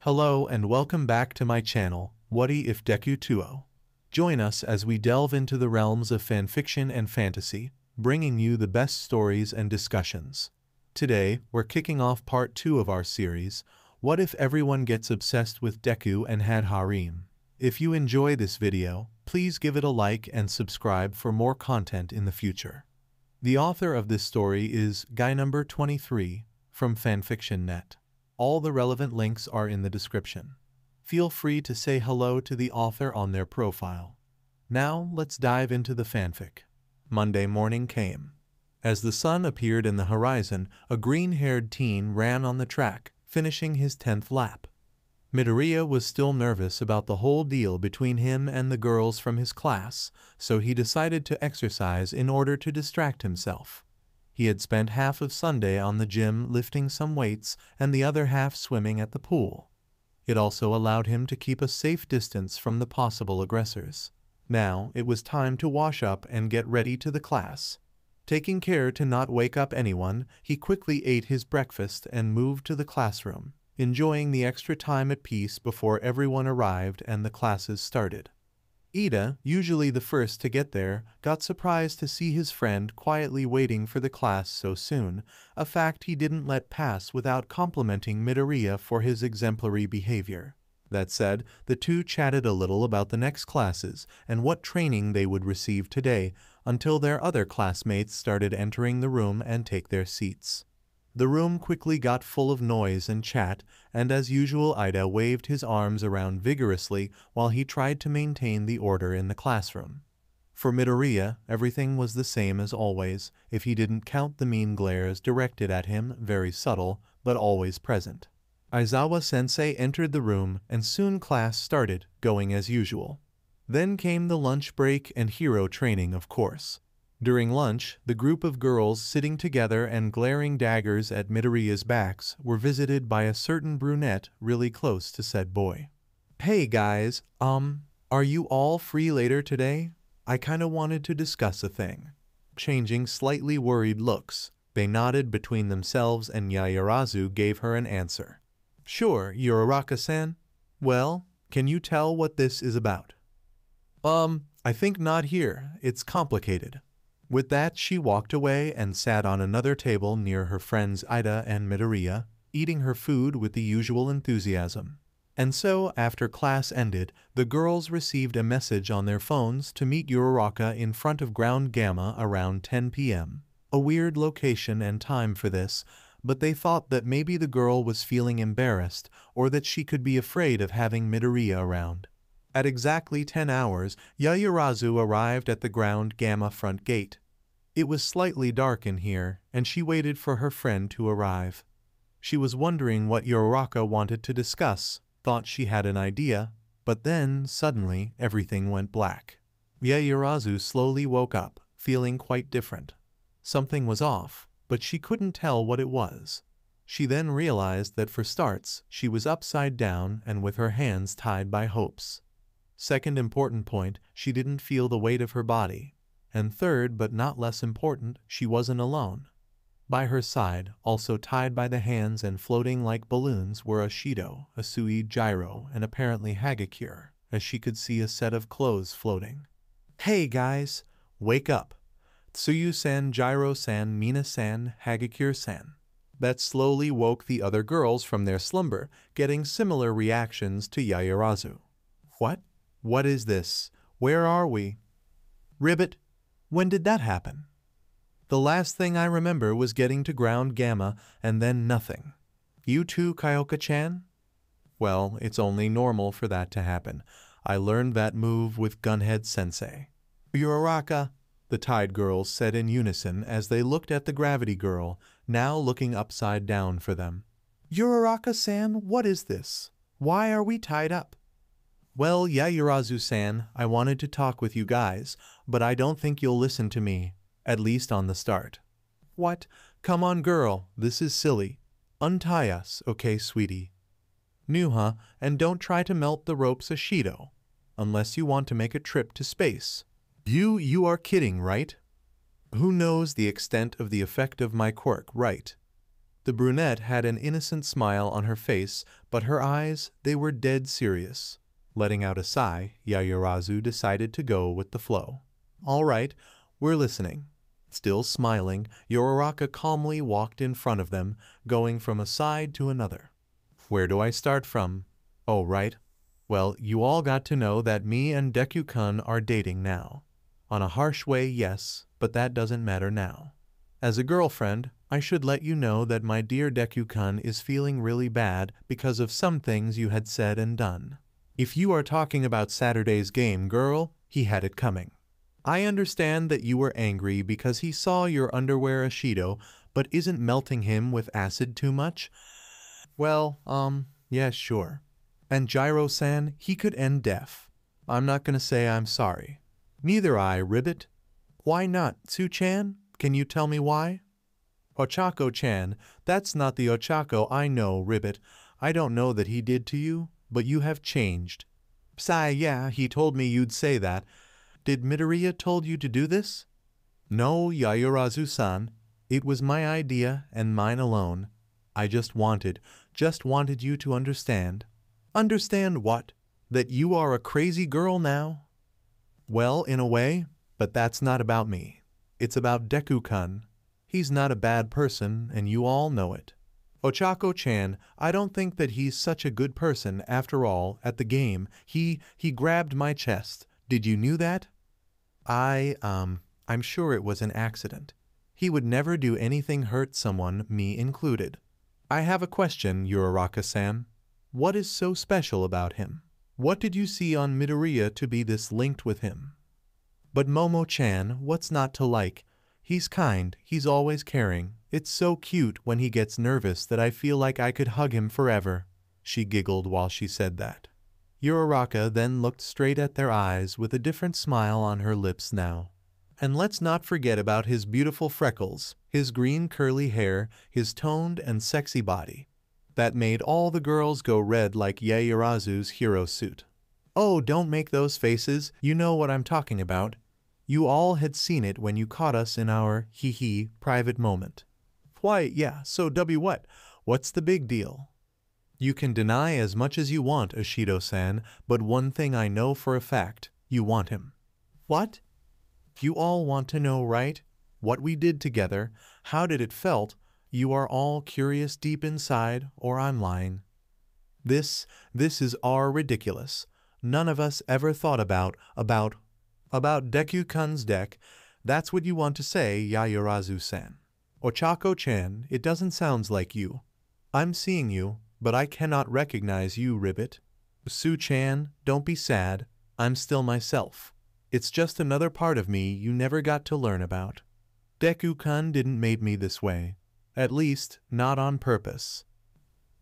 Hello and welcome back to my channel, What If Deku 2.0. Join us as we delve into the realms of fanfiction and fantasy, bringing you the best stories and discussions. Today, we're kicking off part 2 of our series, What If Everyone Gets Obsessed with Deku and Had Harem? If you enjoy this video, please give it a like and subscribe for more content in the future. The author of this story is Guy number 23 from FanfictionNet. All the relevant links are in the description. Feel free to say hello to the author on their profile. Now, let's dive into the fanfic. Monday morning came. As the sun appeared in the horizon, a green-haired teen ran on the track, finishing his 10th lap. Midoriya was still nervous about the whole deal between him and the girls from his class, so he decided to exercise in order to distract himself. He had spent half of Sunday on the gym lifting some weights and the other half swimming at the pool. It also allowed him to keep a safe distance from the possible aggressors. Now it was time to wash up and get ready to the class. Taking care to not wake up anyone, he quickly ate his breakfast and moved to the classroom, enjoying the extra time at peace before everyone arrived and the classes started. Ida, usually the first to get there, got surprised to see his friend quietly waiting for the class so soon, a fact he didn't let pass without complimenting Midoriya for his exemplary behavior. That said, the two chatted a little about the next classes and what training they would receive today, until their other classmates started entering the room and take their seats. The room quickly got full of noise and chat, and as usual Ida waved his arms around vigorously while he tried to maintain the order in the classroom. For Midoriya, everything was the same as always, if he didn't count the mean glares directed at him, very subtle, but always present. Aizawa-sensei entered the room, and soon class started, going as usual. Then came the lunch break and hero training, of course. During lunch, the group of girls sitting together and glaring daggers at Midoriya's backs were visited by a certain brunette really close to said boy. "Hey guys, are you all free later today? I kinda wanted to discuss a thing." Changing slightly worried looks, they nodded between themselves and Yaoyorozu gave her an answer. "Sure, Uraraka-san. Well, can you tell what this is about?" I think not here. It's complicated." With that, she walked away and sat on another table near her friends Ida and Midoriya, eating her food with the usual enthusiasm. And so, after class ended, the girls received a message on their phones to meet Uraraka in front of Ground Gamma around 10 p.m. A weird location and time for this, but they thought that maybe the girl was feeling embarrassed or that she could be afraid of having Midoriya around. At exactly 10 hours, Yaoyorozu arrived at the Ground Gamma front gate. It was slightly dark in here, and she waited for her friend to arrive. She was wondering what Uraraka wanted to discuss, thought she had an idea, but then, suddenly, everything went black. Yaoyorozu slowly woke up, feeling quite different. Something was off, but she couldn't tell what it was. She then realized that for starts, she was upside down and with her hands tied by hopes. Second important point, she didn't feel the weight of her body. And third, but not less important, she wasn't alone. By her side, also tied by the hands and floating like balloons, were a Shido, a Sui, Gyro, and apparently Hagakure, as she could see a set of clothes floating. "Hey guys, wake up. Tsuyu-san, Gyro-san, Mina-san, Hagakure-san." That slowly woke the other girls from their slumber, getting similar reactions to Yaoyorozu. "What? What is this? Where are we? Ribbit, when did that happen? The last thing I remember was getting to Ground Gamma and then nothing. You too, Kyoka-chan?" "Well, it's only normal for that to happen. I learned that move with Gunhead Sensei." "Uraraka," the Tide girls said in unison as they looked at the Gravity Girl, now looking upside down for them. "Uraraka-san, what is this? Why are we tied up?" "Well, Yaoyorozu-san, I wanted to talk with you guys, but I don't think you'll listen to me, at least on the start." "What? Come on girl, this is silly. Untie us, okay sweetie? New huh, and don't try to melt the ropes Ashido, unless you want to make a trip to space. You are kidding, right? Who knows the extent of the effect of my quirk, right? The brunette had an innocent smile on her face, but her eyes, they were dead serious. Letting out a sigh, Yaoyorozu decided to go with the flow. All right, we're listening. Still smiling, Uraraka calmly walked in front of them, going from a side to another. Where do I start from? Oh, right. Well, you all got to know that me and Deku-kun are dating now. On a harsh way, yes, but that doesn't matter now. As a girlfriend, I should let you know that my dear Deku-kun is feeling really bad because of some things you had said and done. If you are talking about Saturday's game, girl, he had it coming. I understand that you were angry because he saw your underwear Ashido, but isn't melting him with acid too much? Well, yeah, sure. And Gyro-san, he could end deaf. I'm not gonna say I'm sorry. Neither I, Ribbit. Why not, Tsu-chan? Can you tell me why? Ochako-chan, that's not the Ochako I know, Ribbit. I don't know that he did to you, but you have changed. Psi, yeah, he told me you'd say that. Did Midoriya told you to do this? No, Yaoyorozu-san. It was my idea and mine alone. I just wanted you to understand. Understand what? That you are a crazy girl now? Well, in a way, but that's not about me. It's about Deku-kun. He's not a bad person, and you all know it. Ochako-chan, I don't think that he's such a good person after all. At the game, he grabbed my chest. Did you knew that? I'm sure it was an accident. He would never do anything hurt someone, me included. I have a question, Uraraka-san. What is so special about him? What did you see on Midoriya to be this linked with him? But Momo-chan, what's not to like? He's kind, he's always caring. It's so cute when he gets nervous that I feel like I could hug him forever. She giggled while she said that. Uraraka then looked straight at their eyes with a different smile on her lips now. And let's not forget about his beautiful freckles, his green curly hair, his toned and sexy body. That made all the girls go red like Yaoyorozu's hero suit. Oh, don't make those faces, you know what I'm talking about. You all had seen it when you caught us in our, hee-hee, private moment. Why, yeah, so what? What's the big deal? You can deny as much as you want, Ashido-san, but one thing I know for a fact, you want him. What? You all want to know, right? What we did together, how did it felt? You are all curious deep inside, or I'm lying. This is all ridiculous. None of us ever thought about Deku-kun's deck. That's what you want to say, Yaoyorozu-san. Ochako-chan, it doesn't sound like you. I'm seeing you, but I cannot recognize you, Ribbit. Tsu-chan, don't be sad. I'm still myself. It's just another part of me you never got to learn about. Deku-kun didn't make me this way. At least, not on purpose.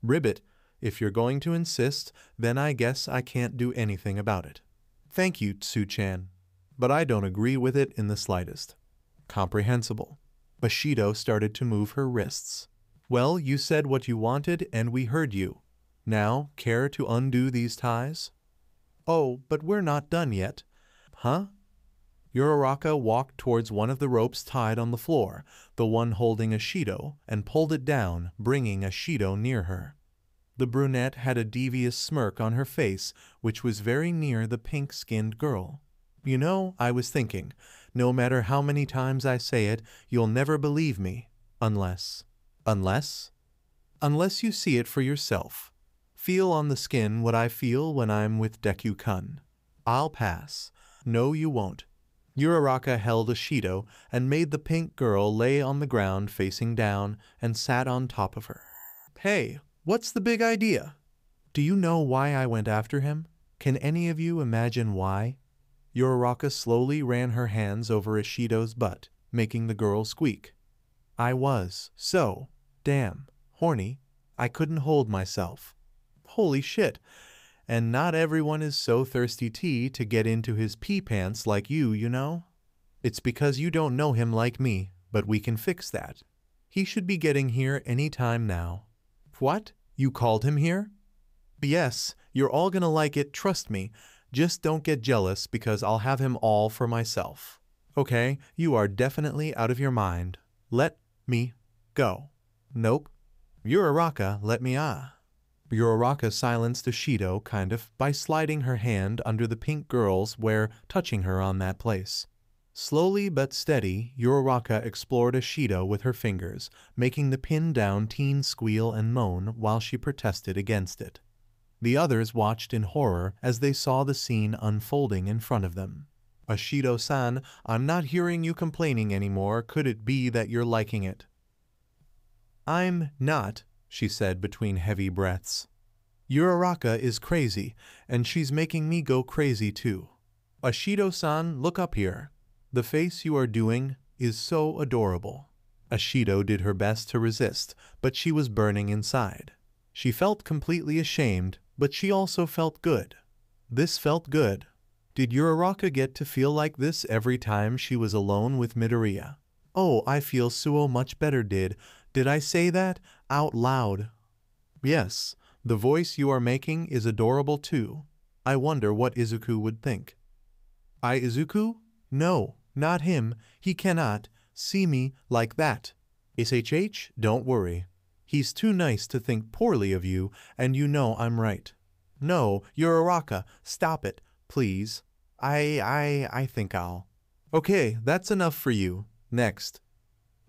Ribbit, if you're going to insist, then I guess I can't do anything about it. Thank you, Tsu-chan. But I don't agree with it in the slightest. Comprehensible. Bushido started to move her wrists. Well, you said what you wanted and we heard you. Now, care to undo these ties? Oh, but we're not done yet. Huh? Uraraka walked towards one of the ropes tied on the floor, the one holding Ashido, and pulled it down, bringing Ashido near her. The brunette had a devious smirk on her face, which was very near the pink-skinned girl. You know, I was thinking, no matter how many times I say it, you'll never believe me, unless you see it for yourself. Feel on the skin what I feel when I'm with Deku-kun. I'll pass. No, you won't. Uraraka held Ashido and made the pink girl lay on the ground facing down and sat on top of her. Hey, what's the big idea? Do you know why I went after him? Can any of you imagine why? Uraraka slowly ran her hands over Ashido's butt, making the girl squeak. I was so damn horny, I couldn't hold myself. Holy shit. And not everyone is so thirsty to get into his pee pants like you know? It's because you don't know him like me, but we can fix that. He should be getting here any time now. What? You called him here? Yes, you're all gonna like it, trust me. Just don't get jealous because I'll have him all for myself. Okay, you are definitely out of your mind. Let me go. Nope. Uraraka, let me Uraraka silenced Ashido kind of by sliding her hand under the pink girl's wear, touching her on that place. Slowly but steady, Uraraka explored Ashido with her fingers, making the pinned down teen squeal and moan while she protested against it. The others watched in horror as they saw the scene unfolding in front of them. Ashido-san, I'm not hearing you complaining anymore. Could it be that you're liking it? I'm not, she said between heavy breaths. Uraraka is crazy, and she's making me go crazy too. Ashido-san, look up here. The face you are doing is so adorable. Ashido did her best to resist, but she was burning inside. She felt completely ashamed, but she also felt good. This felt good. Did Uraraka get to feel like this every time she was alone with Midoriya? Oh, I feel so much better. Did I say that out loud? Yes, the voice you are making is adorable too. I wonder what Izuku would think. Izuku? No, not him. He cannot see me like that. SHH, don't worry. He's too nice to think poorly of you, and you know I'm right. No, Uraraka, stop it, please. I think I'll. Okay, that's enough for you. Next.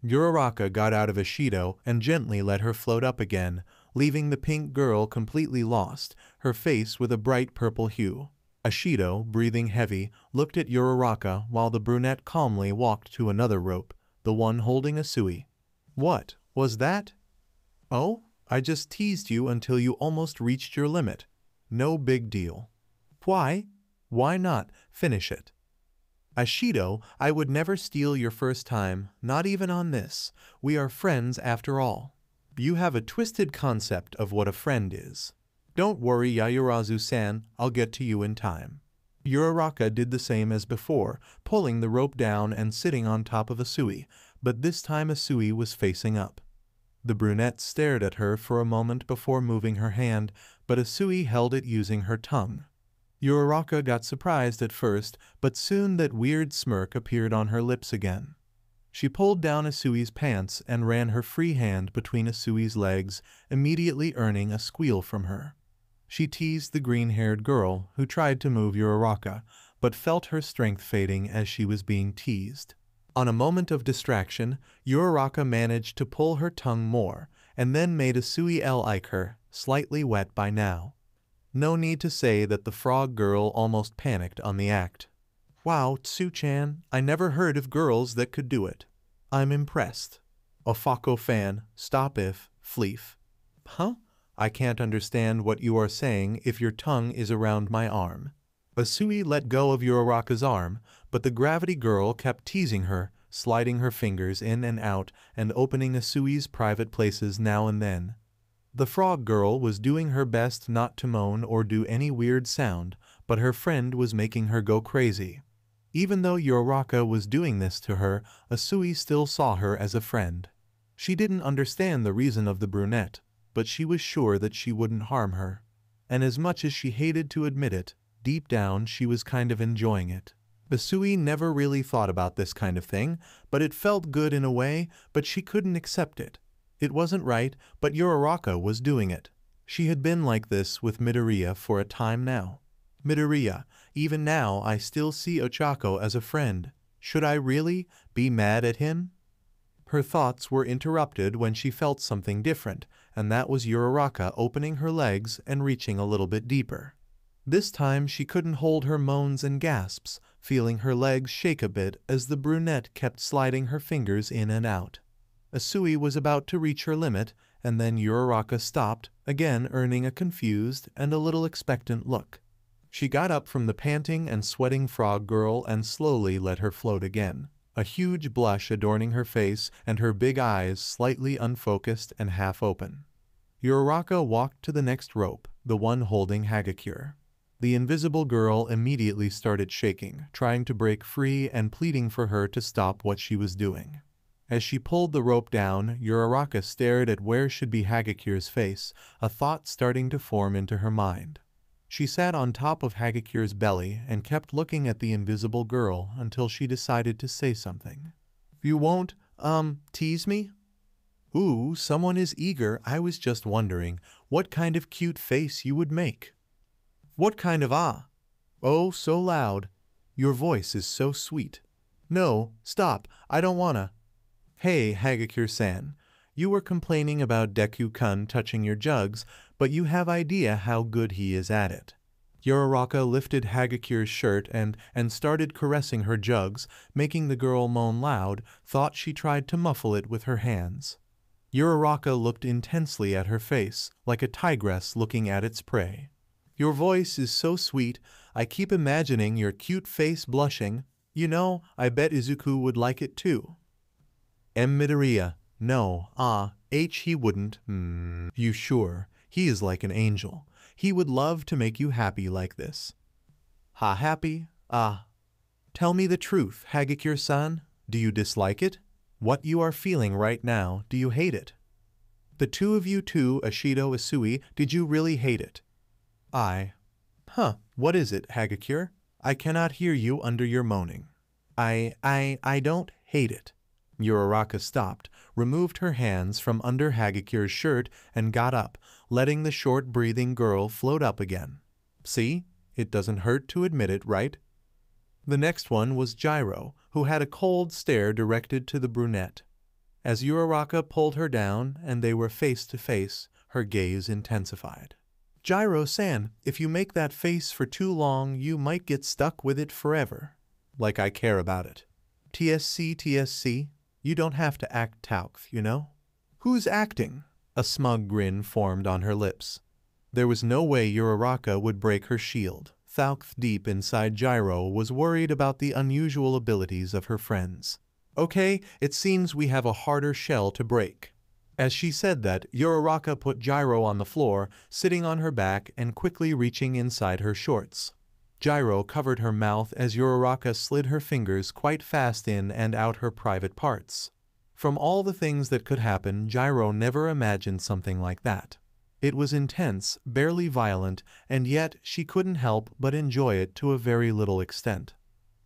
Uraraka got out of Ashido and gently let her float up again, leaving the pink girl completely lost, her face with a bright purple hue. Ashido, breathing heavy, looked at Uraraka while the brunette calmly walked to another rope, the one holding Asui. What was that? Oh, I just teased you until you almost reached your limit. No big deal. Why? Why not finish it? Ashido, I would never steal your first time, not even on this. We are friends after all. You have a twisted concept of what a friend is. Don't worry, Yayurazu-san, I'll get to you in time. Uraraka did the same as before, pulling the rope down and sitting on top of Asui, but this time Asui was facing up. The brunette stared at her for a moment before moving her hand, but Asui held it using her tongue. Uraraka got surprised at first, but soon that weird smirk appeared on her lips again. She pulled down Asui's pants and ran her free hand between Asui's legs, immediately earning a squeal from her. She teased the green-haired girl, who tried to move Uraraka, but felt her strength fading as she was being teased. On a moment of distraction, Uraraka managed to pull her tongue more, and then made Asui like her, slightly wet by now. No need to say that the frog girl almost panicked on the act. Wow, Tsu-chan, I never heard of girls that could do it. I'm impressed. Ofako fan, stop if, fleef. Huh? I can't understand what you are saying if your tongue is around my arm. Asui let go of Uraraka's arm, but the gravity girl kept teasing her, sliding her fingers in and out and opening Asui's private places now and then. The frog girl was doing her best not to moan or do any weird sound, but her friend was making her go crazy. Even though Uraraka was doing this to her, Asui still saw her as a friend. She didn't understand the reason of the brunette, but she was sure that she wouldn't harm her. And as much as she hated to admit it, deep down she was kind of enjoying it. Asui never really thought about this kind of thing, but it felt good in a way, but she couldn't accept it. It wasn't right, but Uraraka was doing it. She had been like this with Midoriya for a time now. Midoriya, even now I still see Ochako as a friend. Should I really be mad at him? Her thoughts were interrupted when she felt something different, and that was Uraraka opening her legs and reaching a little bit deeper. This time she couldn't hold her moans and gasps, feeling her legs shake a bit as the brunette kept sliding her fingers in and out. Asui was about to reach her limit, and then Uraraka stopped, again earning a confused and a little expectant look. She got up from the panting and sweating frog girl and slowly let her float again, a huge blush adorning her face and her big eyes slightly unfocused and half open. Uraraka walked to the next rope, the one holding Hagakure. The invisible girl immediately started shaking, trying to break free and pleading for her to stop what she was doing. As she pulled the rope down, Uraraka stared at where should be Hagakure's face, a thought starting to form into her mind. She sat on top of Hagakure's belly and kept looking at the invisible girl until she decided to say something. You won't, tease me? Ooh, someone is eager. I was just wondering what kind of cute face you would make. What kind of ah? Oh, so loud. Your voice is so sweet. No, stop. I don't wanna. Hey, Hagakure-san. You were complaining about Deku-kun touching your jugs, but you have idea how good he is at it. Uraraka lifted Hagakure's shirt and started caressing her jugs, making the girl moan loud, thought she tried to muffle it with her hands. Uraraka looked intensely at her face, like a tigress looking at its prey. Your voice is so sweet, I keep imagining your cute face blushing. You know, I bet Izuku would like it too. Midoriya. No, he wouldn't. You sure? He is like an angel. He would love to make you happy like this. Happy? Tell me the truth, Hagakure-san. Do you dislike it? What you are feeling right now, do you hate it? The two of you too, Ashido Isui, did you really hate it? What is it, Hagakure? I cannot hear you under your moaning. I don't hate it. Uraraka stopped, removed her hands from under Hagakure's shirt, and got up, letting the short-breathing girl float up again. See? It doesn't hurt to admit it, right? The next one was Gyro, who had a cold stare directed to the brunette. As Uraraka pulled her down and they were face to face, her gaze intensified. Gyro-san, if you make that face for too long, you might get stuck with it forever. Like I care about it. TSC, you don't have to act Taukth, you know? Who's acting? A smug grin formed on her lips. There was no way Uraraka would break her shield. Taukth deep inside Gyro was worried about the unusual abilities of her friends. Okay, it seems we have a harder shell to break. As she said that, Uraraka put Gyro on the floor, sitting on her back and quickly reaching inside her shorts. Gyro covered her mouth as Uraraka slid her fingers quite fast in and out her private parts. From all the things that could happen, Gyro never imagined something like that. It was intense, barely violent, and yet she couldn't help but enjoy it to a very little extent.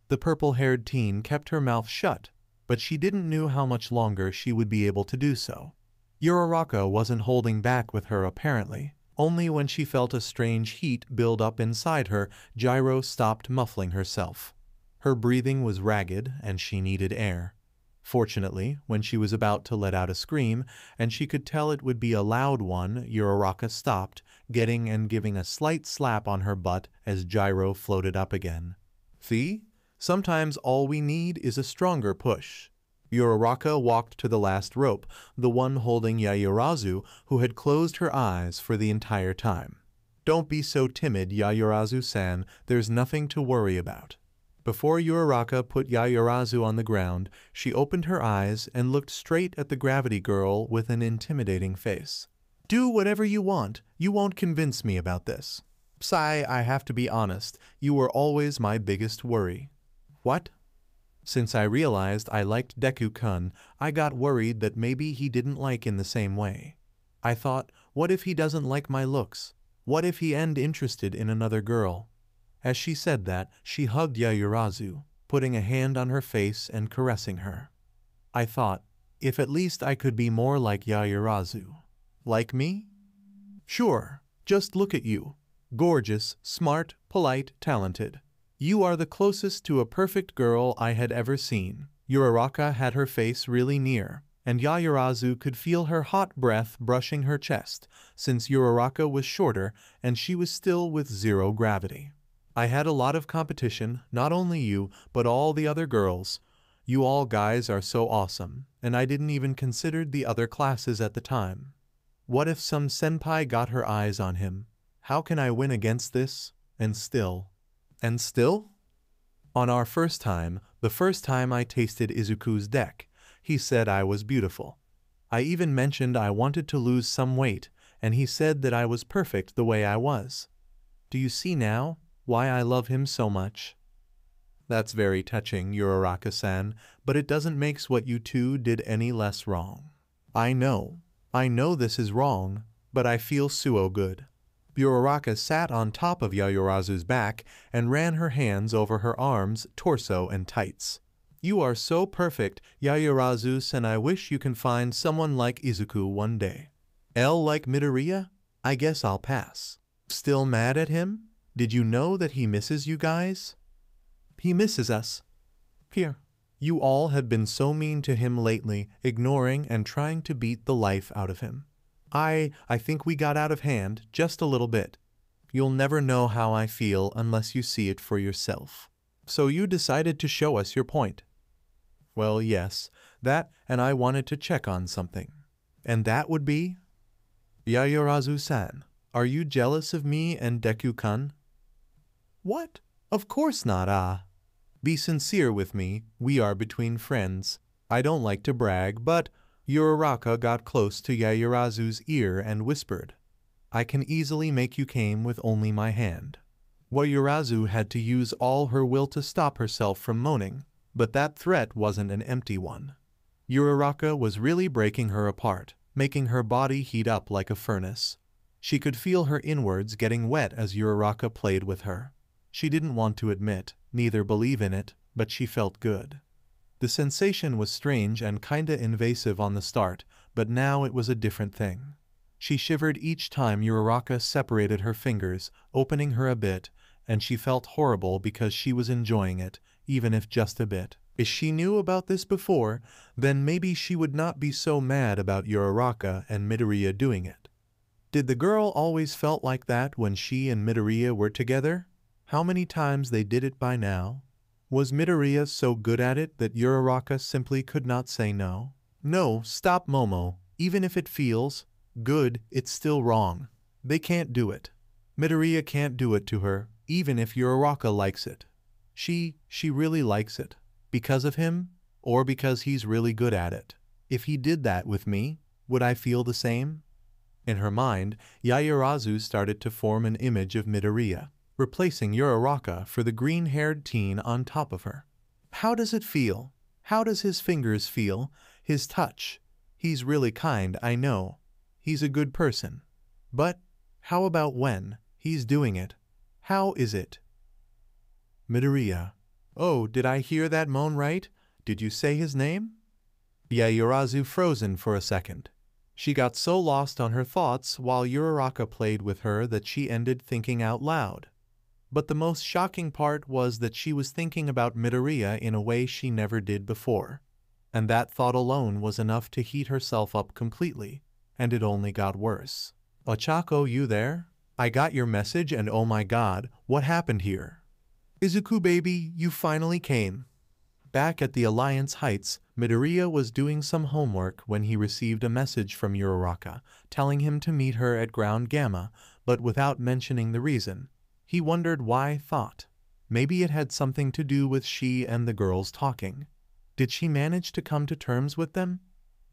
The purple-haired teen kept her mouth shut, but she didn't know how much longer she would be able to do so. Uraraka wasn't holding back with her apparently. Only when she felt a strange heat build up inside her, Gyro stopped muffling herself. Her breathing was ragged and she needed air. Fortunately, when she was about to let out a scream, and she could tell it would be a loud one, Uraraka stopped, getting and giving a slight slap on her butt as Gyro floated up again. See? Sometimes all we need is a stronger push. Uraraka walked to the last rope, the one holding Yayurazu, who had closed her eyes for the entire time. Don't be so timid, Yayurazu-san, there's nothing to worry about. Before Uraraka put Yayurazu on the ground, she opened her eyes and looked straight at the gravity girl with an intimidating face. Do whatever you want, you won't convince me about this. Psy, I have to be honest, you were always my biggest worry. What? Since I realized I liked Deku-kun, I got worried that maybe he didn't like in the same way. I thought, what if he doesn't like my looks? What if he ain't interested in another girl? As she said that, she hugged Yayurazu, putting a hand on her face and caressing her. I thought, if at least I could be more like Yayurazu. Like me? Sure, just look at you. Gorgeous, smart, polite, talented. You are the closest to a perfect girl I had ever seen. Uraraka had her face really near, and Yayurazu could feel her hot breath brushing her chest, since Uraraka was shorter and she was still with zero gravity. I had a lot of competition, not only you, but all the other girls. You all guys are so awesome, and I didn't even consider the other classes at the time. What if some senpai got her eyes on him? How can I win against this? And still? On our first time, the first time I tasted Izuku's deck, he said I was beautiful. I even mentioned I wanted to lose some weight, and he said that I was perfect the way I was. Do you see now why I love him so much? That's very touching, Uraraka-san, but it doesn't make what you two did any less wrong. I know this is wrong, but I feel so good. Uraraka sat on top of Yayurazu's back and ran her hands over her arms, torso, and tights. You are so perfect, Yaoyorozu, and I wish you can find someone like Izuku one day. L like Midoriya? I guess I'll pass. Still mad at him? Did you know that he misses you guys? He misses us. Here. You all had been so mean to him lately, ignoring and trying to beat the life out of him. I think we got out of hand just a little bit. You'll never know how I feel unless you see it for yourself. So you decided to show us your point. Well, yes, that, and I wanted to check on something. And that would be? Yaoyorozu-san, are you jealous of me and Deku-kun? What? Of course not, Be sincere with me, we are between friends. I don't like to brag, but Uraraka got close to Yaoyorozu's ear and whispered, I can easily make you came with only my hand. Yaoyorozu had to use all her will to stop herself from moaning, but that threat wasn't an empty one. Uraraka was really breaking her apart, making her body heat up like a furnace. She could feel her inwards getting wet as Uraraka played with her. She didn't want to admit, neither believe in it, but she felt good. The sensation was strange and kinda invasive on the start, but now it was a different thing. She shivered each time Uraraka separated her fingers, opening her a bit, and she felt horrible because she was enjoying it, even if just a bit. If she knew about this before, then maybe she would not be so mad about Uraraka and Midoriya doing it. Did the girl always felt like that when she and Midoriya were together? How many times they did it by now? Was Midoriya so good at it that Uraraka simply could not say no? No, stop Momo, even if it feels good, it's still wrong. They can't do it. Midoriya can't do it to her, even if Uraraka likes it. She really likes it. Because of him, or because he's really good at it. If he did that with me, would I feel the same? In her mind, Yaoyorozu started to form an image of Midoriya, replacing Uraraka for the green-haired teen on top of her. How does it feel? How does his fingers feel? His touch? He's really kind, I know. He's a good person. But how about when he's doing it? How is it? Midoriya. Oh, did I hear that moan right? Did you say his name? Yaoyorozu frozen for a second. She got so lost on her thoughts while Uraraka played with her that she ended thinking out loud. But the most shocking part was that she was thinking about Midoriya in a way she never did before. And that thought alone was enough to heat herself up completely, and it only got worse. Ochako, you there? I got your message and oh my god, what happened here? Izuku baby, you finally came. Back at the Alliance Heights, Midoriya was doing some homework when he received a message from Uraraka, telling him to meet her at Ground Gamma, but without mentioning the reason. He wondered why thought. Maybe it had something to do with she and the girls talking. Did she manage to come to terms with them?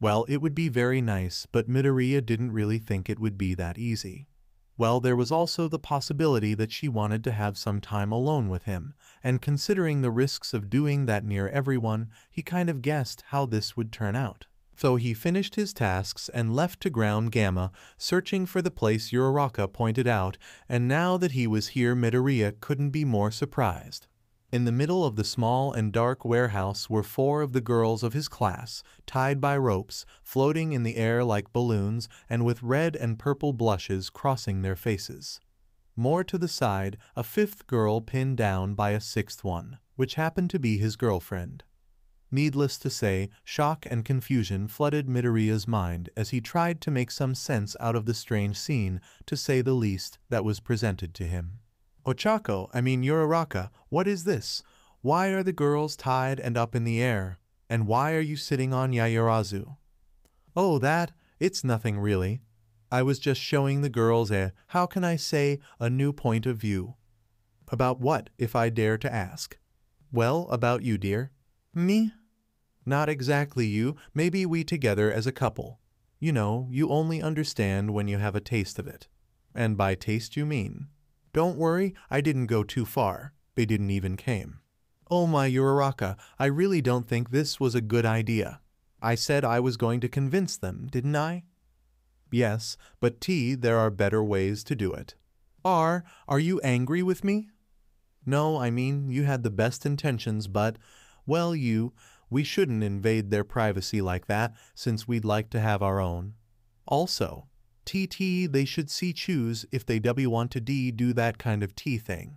Well, it would be very nice, but Midoriya didn't really think it would be that easy. Well, there was also the possibility that she wanted to have some time alone with him, and considering the risks of doing that near everyone, he kind of guessed how this would turn out. So he finished his tasks and left to Ground Gamma, searching for the place Uraraka pointed out, and now that he was here, Midoriya couldn't be more surprised. In the middle of the small and dark warehouse were 4 of the girls of his class, tied by ropes, floating in the air like balloons, and with red and purple blushes crossing their faces. More to the side, a 5th girl pinned down by a 6th one, which happened to be his girlfriend. Needless to say, shock and confusion flooded Midoriya's mind as he tried to make some sense out of the strange scene, to say the least, that was presented to him. Ochako, I mean Uraraka, what is this? Why are the girls tied and up in the air? And why are you sitting on Yaoyorozu? Oh, it's nothing really. I was just showing the girls how can I say, a new point of view. About what, if I dare to ask? Well, about you, dear. Me? Not exactly you, maybe we together as a couple. You know, you only understand when you have a taste of it. And by taste you mean. Don't worry, I didn't go too far. They didn't even came. Oh my Uraraka, I really don't think this was a good idea. I said I was going to convince them, didn't I? Yes, but there are better ways to do it. Are you angry with me? No, I mean, you had the best intentions, but, Well, we shouldn't invade their privacy like that since we'd like to have our own. Also, they should choose if they want to do that kind of thing.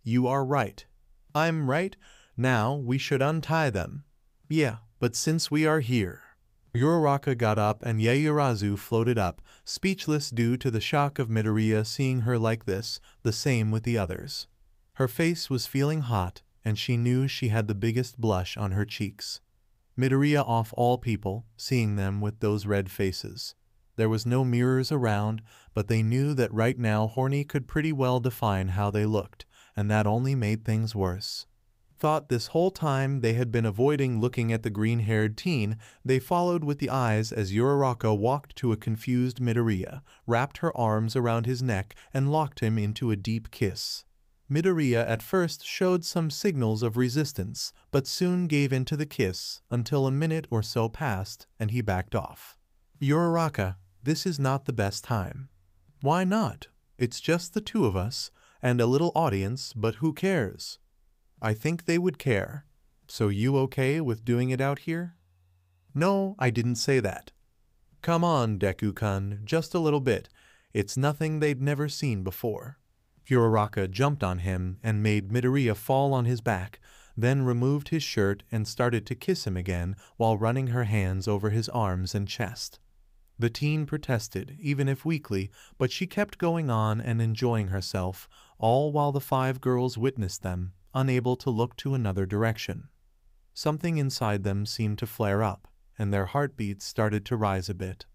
You are right. I'm right. Now we should untie them. Yeah, but since we are here. Uraraka got up and Yaoyorozu floated up, speechless due to the shock of Midoriya seeing her like this, the same with the others. Her face was feeling hot, and she knew she had the biggest blush on her cheeks. Midoriya of all people, seeing them with those red faces. There was no mirrors around, but they knew that right now Horny could pretty well define how they looked, and that only made things worse. Thought this whole time they had been avoiding looking at the green-haired teen, they followed with the eyes as Uraraka walked to a confused Midoriya, wrapped her arms around his neck, and locked him into a deep kiss. Midoriya at first showed some signals of resistance, but soon gave in to the kiss, until a minute or so passed, and he backed off. Uraraka, this is not the best time. Why not? It's just the two of us, and a little audience, but who cares? I think they would care. So you okay with doing it out here? No, I didn't say that. Come on, Deku-kun, just a little bit. It's nothing they'd never seen before. Uraraka jumped on him and made Midoriya fall on his back, then removed his shirt and started to kiss him again while running her hands over his arms and chest. The teen protested, even if weakly, but she kept going on and enjoying herself, all while the five girls witnessed them, unable to look to another direction. Something inside them seemed to flare up, and their heartbeats started to rise a bit.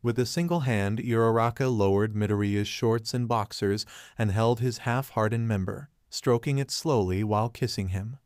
With a single hand, Uraraka lowered Midoriya's shorts and boxers and held his half-hardened member, stroking it slowly while kissing him.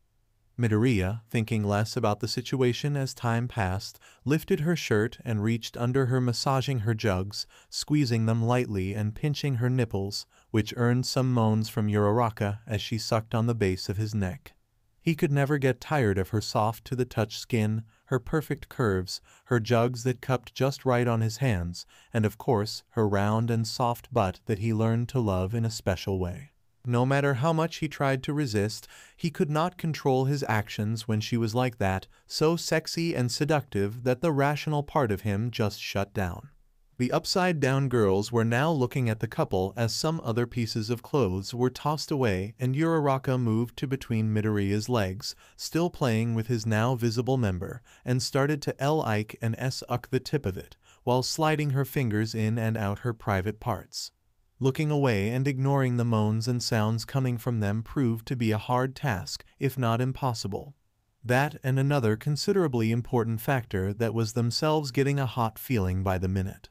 Midoriya, thinking less about the situation as time passed, lifted her shirt and reached under her, massaging her jugs, squeezing them lightly and pinching her nipples, which earned some moans from Uraraka as she sucked on the base of his neck. He could never get tired of her soft-to-the-touch skin, her perfect curves, her jugs that cupped just right on his hands, and of course her round and soft butt that he learned to love in a special way. No matter how much he tried to resist, he could not control his actions when she was like that, so sexy and seductive that the rational part of him just shut down. The upside-down girls were now looking at the couple as some other pieces of clothes were tossed away and Uraraka moved to between Midoriya's legs, still playing with his now visible member, and started to L-ike and S-uck the tip of it, while sliding her fingers in and out her private parts. Looking away and ignoring the moans and sounds coming from them proved to be a hard task, if not impossible. That and another considerably important factor that was themselves getting a hot feeling by the minute.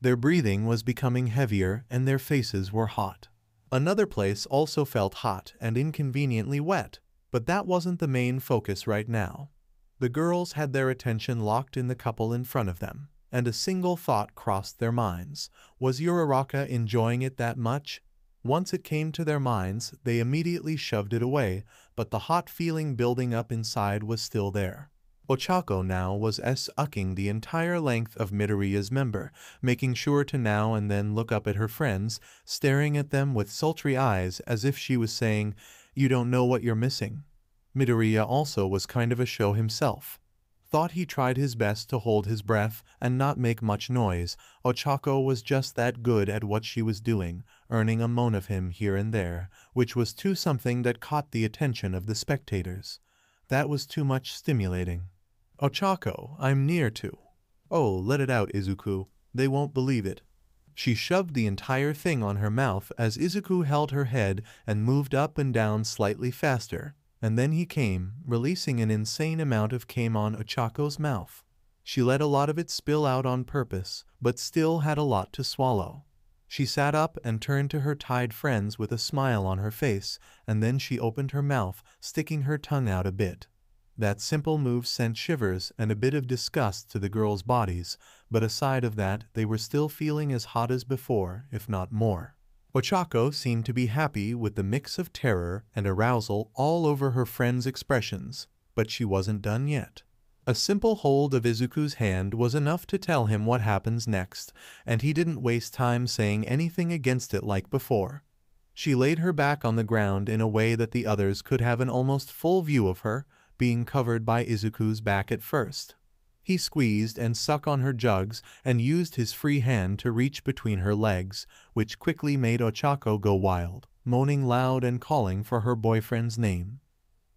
Their breathing was becoming heavier and their faces were hot. Another place also felt hot and inconveniently wet, but that wasn't the main focus right now. The girls had their attention locked in the couple in front of them, and a single thought crossed their minds. Was Uraraka enjoying it that much? Once it came to their minds, they immediately shoved it away, but the hot feeling building up inside was still there. Ochako now was S-ucking the entire length of Midoriya's member, making sure to now and then look up at her friends, staring at them with sultry eyes as if she was saying, "You don't know what you're missing." Midoriya also was kind of a show himself. Thought he tried his best to hold his breath and not make much noise. Ochako was just that good at what she was doing, earning a moan of him here and there, which was too something that caught the attention of the spectators. That was too much stimulating. "Ochako, I'm near to." "Oh, let it out, Izuku. They won't believe it." She shoved the entire thing on her mouth as Izuku held her head and moved up and down slightly faster, and then he came, releasing an insane amount of came on Ochako's mouth. She let a lot of it spill out on purpose, but still had a lot to swallow. She sat up and turned to her tied friends with a smile on her face, and then she opened her mouth, sticking her tongue out a bit. That simple move sent shivers and a bit of disgust to the girls' bodies, but aside of that, they were still feeling as hot as before, if not more. Ochako seemed to be happy with the mix of terror and arousal all over her friend's expressions, but she wasn't done yet. A simple hold of Izuku's hand was enough to tell him what happens next, and he didn't waste time saying anything against it like before. She laid her back on the ground in a way that the others could have an almost full view of her, being covered by Izuku's back at first. He squeezed and sucked on her jugs and used his free hand to reach between her legs, which quickly made Ochako go wild, moaning loud and calling for her boyfriend's name.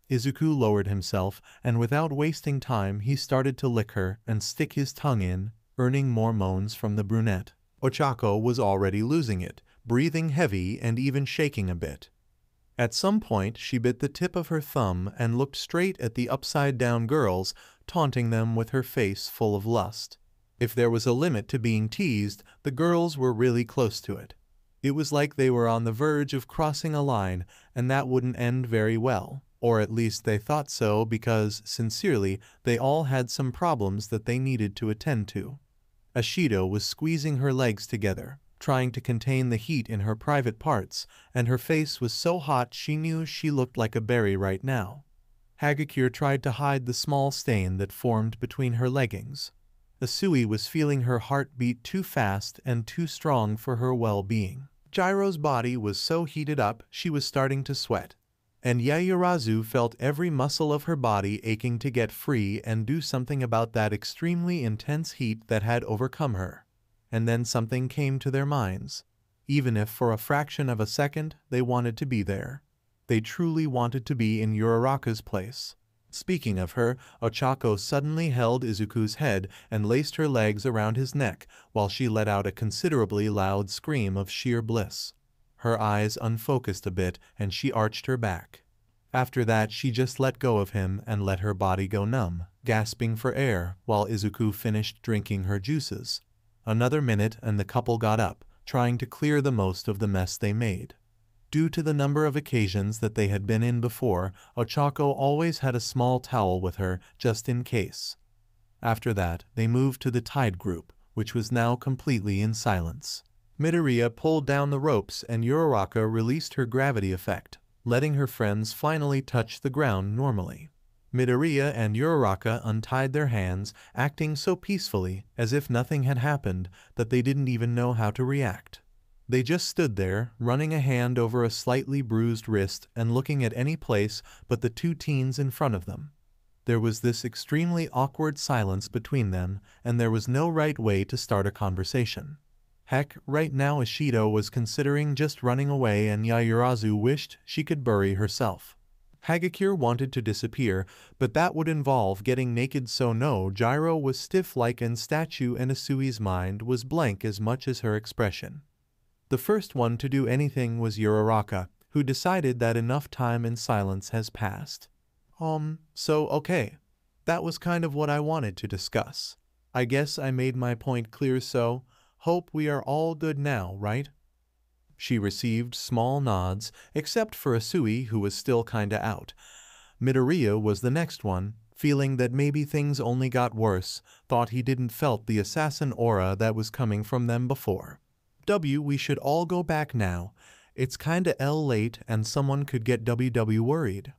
Izuku lowered himself, and without wasting time he started to lick her and stick his tongue in, earning more moans from the brunette. Ochako was already losing it, breathing heavy and even shaking a bit. At some point she bit the tip of her thumb and looked straight at the upside-down girls, taunting them with her face full of lust. If there was a limit to being teased, the girls were really close to it. It was like they were on the verge of crossing a line, and that wouldn't end very well. Or at least they thought so because, sincerely, they all had some problems that they needed to attend to. Ashido was squeezing her legs together, trying to contain the heat in her private parts, and her face was so hot she knew she looked like a berry right now. Hagakure tried to hide the small stain that formed between her leggings. Asui was feeling her heart beat too fast and too strong for her well-being. Jiro's body was so heated up she was starting to sweat. And Yaoyorozu felt every muscle of her body aching to get free and do something about that extremely intense heat that had overcome her. And then something came to their minds. Even if for a fraction of a second they wanted to be there. They truly wanted to be in Uraraka's place. Speaking of her, Ochako suddenly held Izuku's head and laced her legs around his neck while she let out a considerably loud scream of sheer bliss. Her eyes unfocused a bit and she arched her back. After that she just let go of him and let her body go numb, gasping for air while Izuku finished drinking her juices. Another minute and the couple got up, trying to clear the most of the mess they made. Due to the number of occasions that they had been in before, Ochako always had a small towel with her just in case. After that, they moved to the tide group, which was now completely in silence. Midoriya pulled down the ropes and Uraraka released her gravity effect, letting her friends finally touch the ground normally. Midoriya and Uraraka untied their hands, acting so peacefully, as if nothing had happened, that they didn't even know how to react. They just stood there, running a hand over a slightly bruised wrist and looking at any place but the two teens in front of them. There was this extremely awkward silence between them, and there was no right way to start a conversation. Heck, right now Ashido was considering just running away and Yaoyorozu wished she could bury herself. Hagakure wanted to disappear, but that would involve getting naked, so no, Jiro was stiff like an statue and Asui's mind was blank as much as her expression. The first one to do anything was Uraraka, who decided that enough time in silence has passed. So okay. That was kind of what I wanted to discuss. I guess I made my point clear, so hope we are all good now, right? She received small nods, except for Asui, who was still kinda out. Midoriya was the next one, feeling that maybe things only got worse, thought he didn't felt the assassin aura that was coming from them before. We should all go back now. It's kinda late and someone could get worried.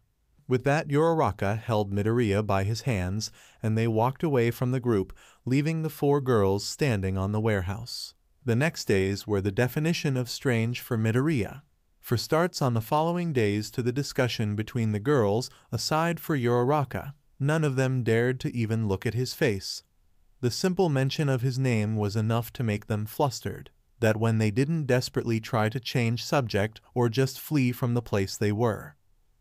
With that, Uraraka held Midoriya by his hands, and they walked away from the group, leaving the four girls standing on the warehouse. The next days were the definition of strange for Midoriya. For starts on the following days to the discussion between the girls, aside for Uraraka, none of them dared to even look at his face. The simple mention of his name was enough to make them flustered, that when they didn't desperately try to change subject or just flee from the place they were.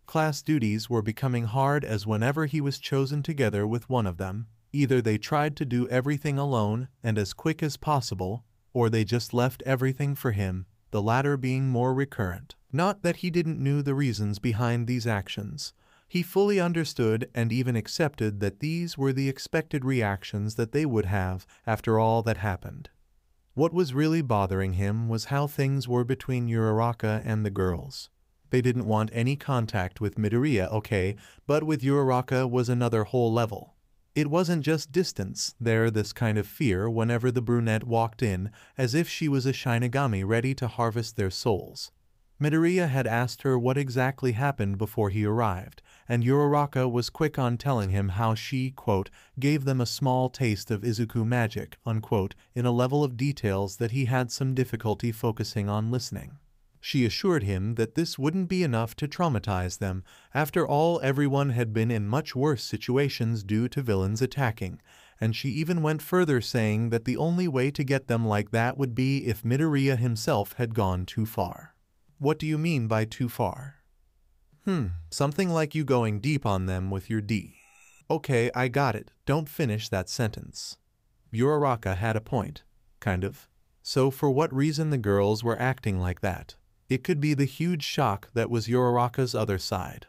Class duties were becoming hard as whenever he was chosen together with one of them, either they tried to do everything alone and as quick as possible, or they just left everything for him, the latter being more recurrent. Not that he didn't know the reasons behind these actions. He fully understood and even accepted that these were the expected reactions that they would have after all that happened. What was really bothering him was how things were between Uraraka and the girls. They didn't want any contact with Midoriya, okay, but with Uraraka was another whole level. It wasn't just distance, this kind of fear whenever the brunette walked in, as if she was a Shinigami ready to harvest their souls. Midoriya had asked her what exactly happened before he arrived, and Uraraka was quick on telling him how she, quote, gave them a small taste of Izuku magic, unquote, in a level of details that he had some difficulty focusing on listening. She assured him that this wouldn't be enough to traumatize them. After all, everyone had been in much worse situations due to villains attacking, and she even went further, saying that the only way to get them like that would be if Midoriya himself had gone too far. What do you mean by too far? Something like you going deep on them with your D. Okay, I got it. Don't finish that sentence. Uraraka had a point. Kind of. So for what reason the girls were acting like that? It could be the huge shock that was Uraraka's other side.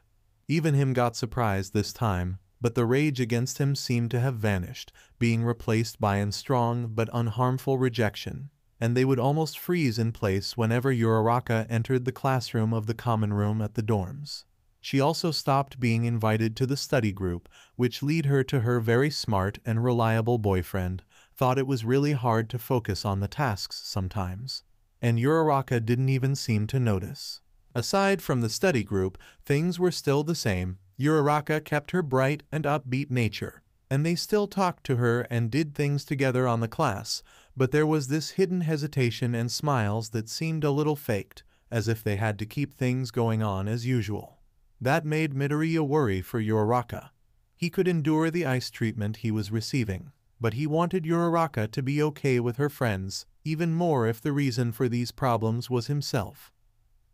Even him got surprised this time, but the rage against him seemed to have vanished, being replaced by a strong but unharmful rejection, and they would almost freeze in place whenever Uraraka entered the classroom of the common room at the dorms. She also stopped being invited to the study group, which led her to her very smart and reliable boyfriend, thought it was really hard to focus on the tasks sometimes. And Uraraka didn't even seem to notice. Aside from the study group, things were still the same. Uraraka kept her bright and upbeat nature, and they still talked to her and did things together on the class, but there was this hidden hesitation and smiles that seemed a little faked, as if they had to keep things going on as usual. That made Midoriya worry for Uraraka. He could endure the ice treatment he was receiving, but he wanted Uraraka to be okay with her friends, even more if the reason for these problems was himself.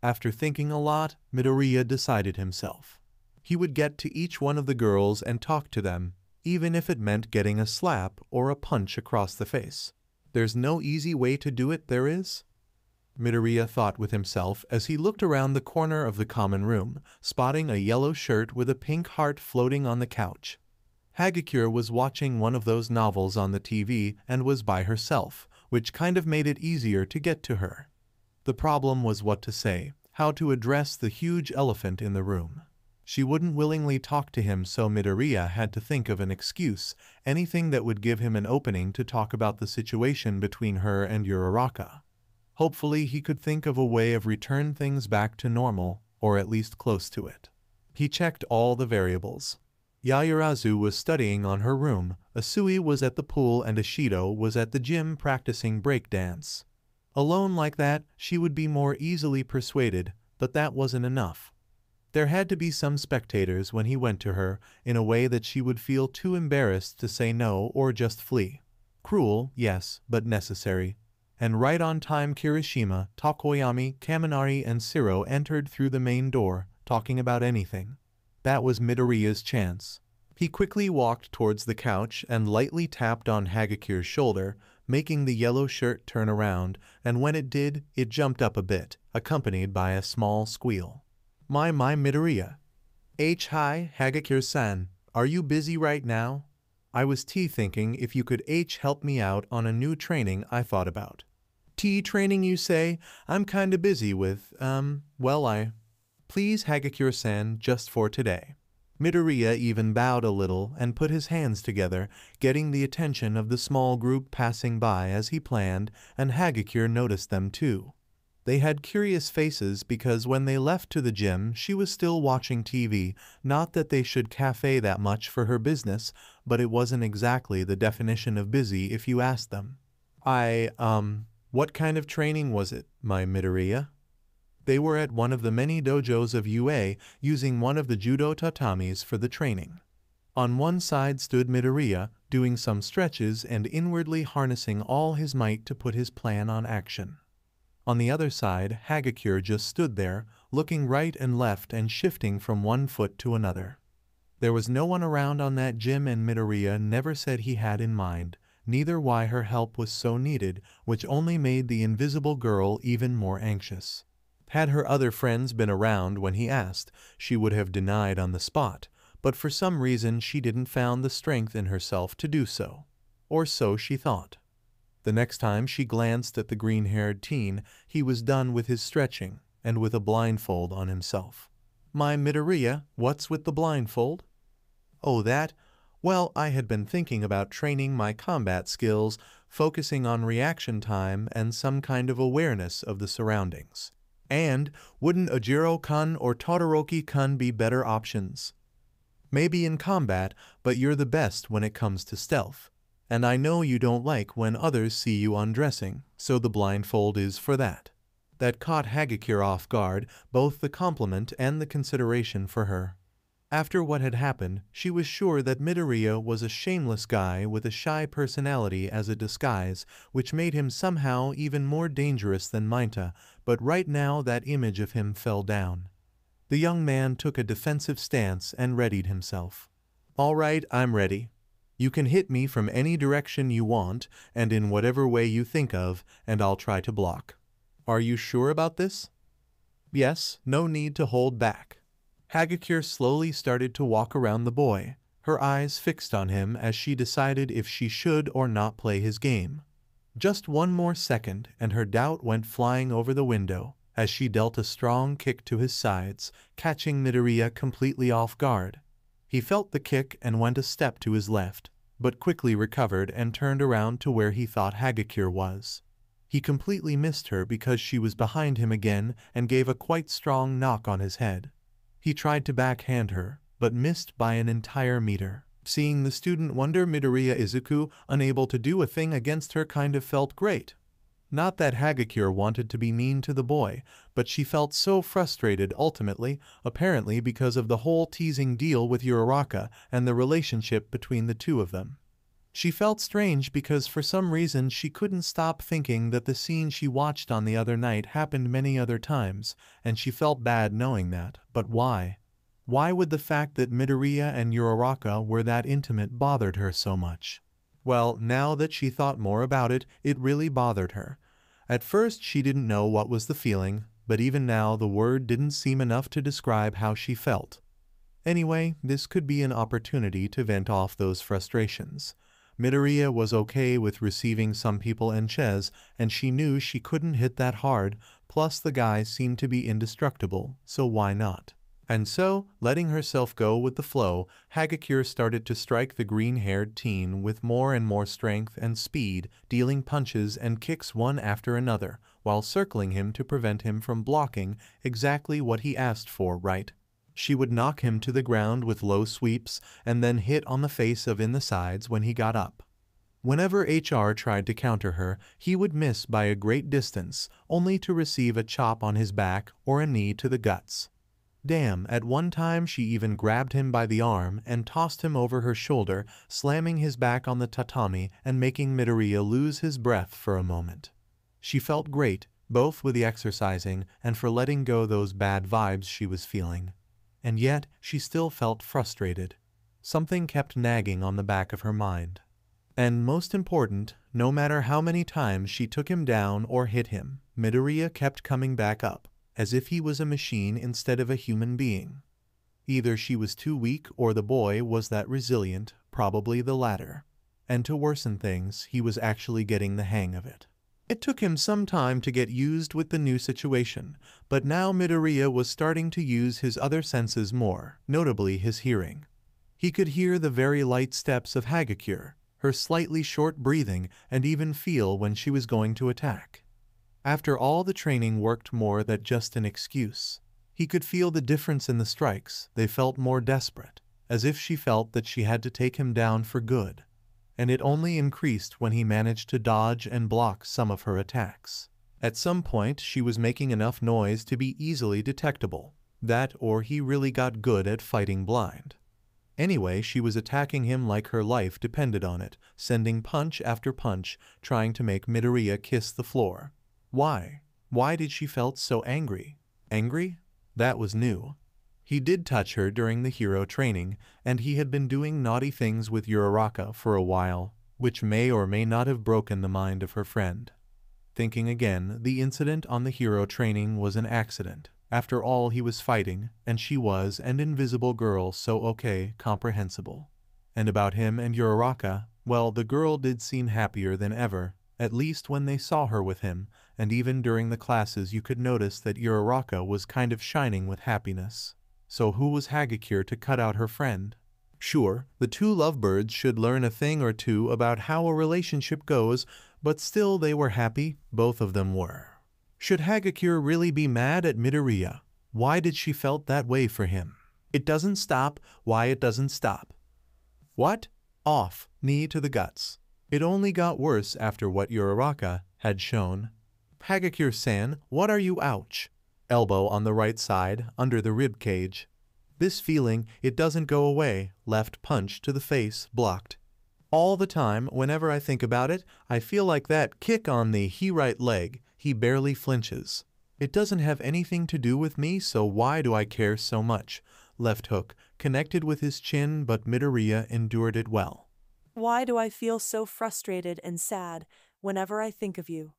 After thinking a lot, Midoriya decided himself. He would get to each one of the girls and talk to them, even if it meant getting a slap or a punch across the face. There's no easy way to do it, there is? Midoriya thought with himself as he looked around the corner of the common room, spotting a yellow shirt with a pink heart floating on the couch. Hagakure was watching one of those novels on the TV and was by herself, which kind of made it easier to get to her. The problem was what to say, how to address the huge elephant in the room. She wouldn't willingly talk to him, so Midoriya had to think of an excuse, anything that would give him an opening to talk about the situation between her and Uraraka. Hopefully he could think of a way of return things back to normal, or at least close to it. He checked all the variables. Yayurazu was studying on her room, Asui was at the pool, and Ashido was at the gym practicing breakdance. Alone like that, she would be more easily persuaded, but that wasn't enough. There had to be some spectators when he went to her, in a way that she would feel too embarrassed to say no or just flee. Cruel, yes, but necessary. And right on time, Kirishima, Tokoyami, Kaminari, and Shiro entered through the main door, talking about anything. That was Midoriya's chance. He quickly walked towards the couch and lightly tapped on Hagakure's shoulder, making the yellow shirt turn around, and when it did, it jumped up a bit, accompanied by a small squeal. My Midoriya. Hi, Hagakure-san, are you busy right now? I was thinking if you could help me out on a new training I thought about. Training, you say? I'm kinda busy with, Please, Hagakure-san, just for today. Midoriya even bowed a little and put his hands together, getting the attention of the small group passing by as he planned, and Hagakure noticed them too. They had curious faces because when they left to the gym she was still watching TV, not that they should cafe that much for her business, but it wasn't exactly the definition of busy if you asked them. What kind of training was it, my Midoriya? They were at one of the many dojos of UA, using one of the judo tatamis for the training. On one side stood Midoriya, doing some stretches and inwardly harnessing all his might to put his plan on action. On the other side, Hagakure just stood there, looking right and left and shifting from one foot to another. There was no one around on that gym, and Midoriya never said he had in mind, neither why her help was so needed, which only made the invisible girl even more anxious. Had her other friends been around when he asked, she would have denied on the spot, but for some reason she didn't found the strength in herself to do so. Or so she thought. The next time she glanced at the green-haired teen, he was done with his stretching, and with a blindfold on himself. My Midoriya, what's with the blindfold? Oh, that? Well, I had been thinking about training my combat skills, focusing on reaction time and some kind of awareness of the surroundings. And wouldn't Ojiro-kun or Todoroki-kun be better options? Maybe in combat, but you're the best when it comes to stealth. And I know you don't like when others see you undressing, so the blindfold is for that. that caught Hagakure off guard, both the compliment and the consideration for her. After what had happened, she was sure that Midoriya was a shameless guy with a shy personality as a disguise, which made him somehow even more dangerous than Mainta, but right now that image of him fell down. The young man took a defensive stance and readied himself. "All right, I'm ready. You can hit me from any direction you want, and in whatever way you think of, and I'll try to block. Are you sure about this?" "Yes, no need to hold back." Hagakure slowly started to walk around the boy, her eyes fixed on him as she decided if she should or not play his game. Just one more second and her doubt went flying over the window as she dealt a strong kick to his sides, catching Midoriya completely off guard. He felt the kick and went a step to his left, but quickly recovered and turned around to where he thought Hagakure was. He completely missed her because she was behind him again and gave a quite strong knock on his head. He tried to backhand her, but missed by an entire meter. Seeing the student wonder Midoriya Izuku unable to do a thing against her kind of felt great. Not that Hagakure wanted to be mean to the boy, but she felt so frustrated ultimately, apparently because of the whole teasing deal with Uraraka and the relationship between the two of them. She felt strange because for some reason she couldn't stop thinking that the scene she watched on the other night happened many other times, and she felt bad knowing that, but why? Why would the fact that Midoriya and Uraraka were that intimate bothered her so much? Well, now that she thought more about it, it really bothered her. At first she didn't know what was the feeling, but even now the word didn't seem enough to describe how she felt. Anyway, this could be an opportunity to vent off those frustrations. Midoriya was okay with receiving some people and Ches, and she knew she couldn't hit that hard, plus the guy seemed to be indestructible, so why not? And so, letting herself go with the flow, Hagakure started to strike the green-haired teen with more and more strength and speed, dealing punches and kicks one after another, while circling him to prevent him from blocking exactly what he asked for, right? She would knock him to the ground with low sweeps and then hit on the face of in the sides when he got up. Whenever HR tried to counter her, he would miss by a great distance, only to receive a chop on his back or a knee to the guts. Damn, at one time she even grabbed him by the arm and tossed him over her shoulder, slamming his back on the tatami and making Midoriya lose his breath for a moment. She felt great, both with the exercising and for letting go those bad vibes she was feeling. And yet, she still felt frustrated. Something kept nagging on the back of her mind. And most important, no matter how many times she took him down or hit him, Midoriya kept coming back up, as if he was a machine instead of a human being. Either she was too weak or the boy was that resilient, probably the latter. And to worsen things, he was actually getting the hang of it. It took him some time to get used with the new situation, but now Midoriya was starting to use his other senses more, notably his hearing. He could hear the very light steps of Hagakure, her slightly short breathing, and even feel when she was going to attack. After all the training worked more than just an excuse. He could feel the difference in the strikes, they felt more desperate, as if she felt that she had to take him down for good. And it only increased when he managed to dodge and block some of her attacks. At some point she was making enough noise to be easily detectable. That or he really got good at fighting blind. Anyway, she was attacking him like her life depended on it, sending punch after punch, trying to make Midoriya kiss the floor. Why? Why did she felt so angry? Angry? That was new. He did touch her during the hero training, and he had been doing naughty things with Uraraka for a while, which may or may not have broken the mind of her friend. Thinking again, the incident on the hero training was an accident. After all, he was fighting, and she was an invisible girl, so okay, comprehensible. And about him and Uraraka, well, the girl did seem happier than ever, at least when they saw her with him, and even during the classes you could notice that Uraraka was kind of shining with happiness. So who was Hagakure to cut out her friend? Sure, the two lovebirds should learn a thing or two about how a relationship goes, but still they were happy, both of them were. Should Hagakure really be mad at Midoriya? Why did she felt that way for him? It doesn't stop, why it doesn't stop. What? Off, knee to the guts. It only got worse after what Uraraka had shown. Hagakure-san, what are you? Ouch. Elbow on the right side, under the rib cage. This feeling, it doesn't go away. Left punch to the face, blocked. All the time, whenever I think about it, I feel like that kick on the right leg. He barely flinches. It doesn't have anything to do with me, so why do I care so much? Left hook, connected with his chin, but Midoriya endured it well. Why do I feel so frustrated and sad whenever I think of you?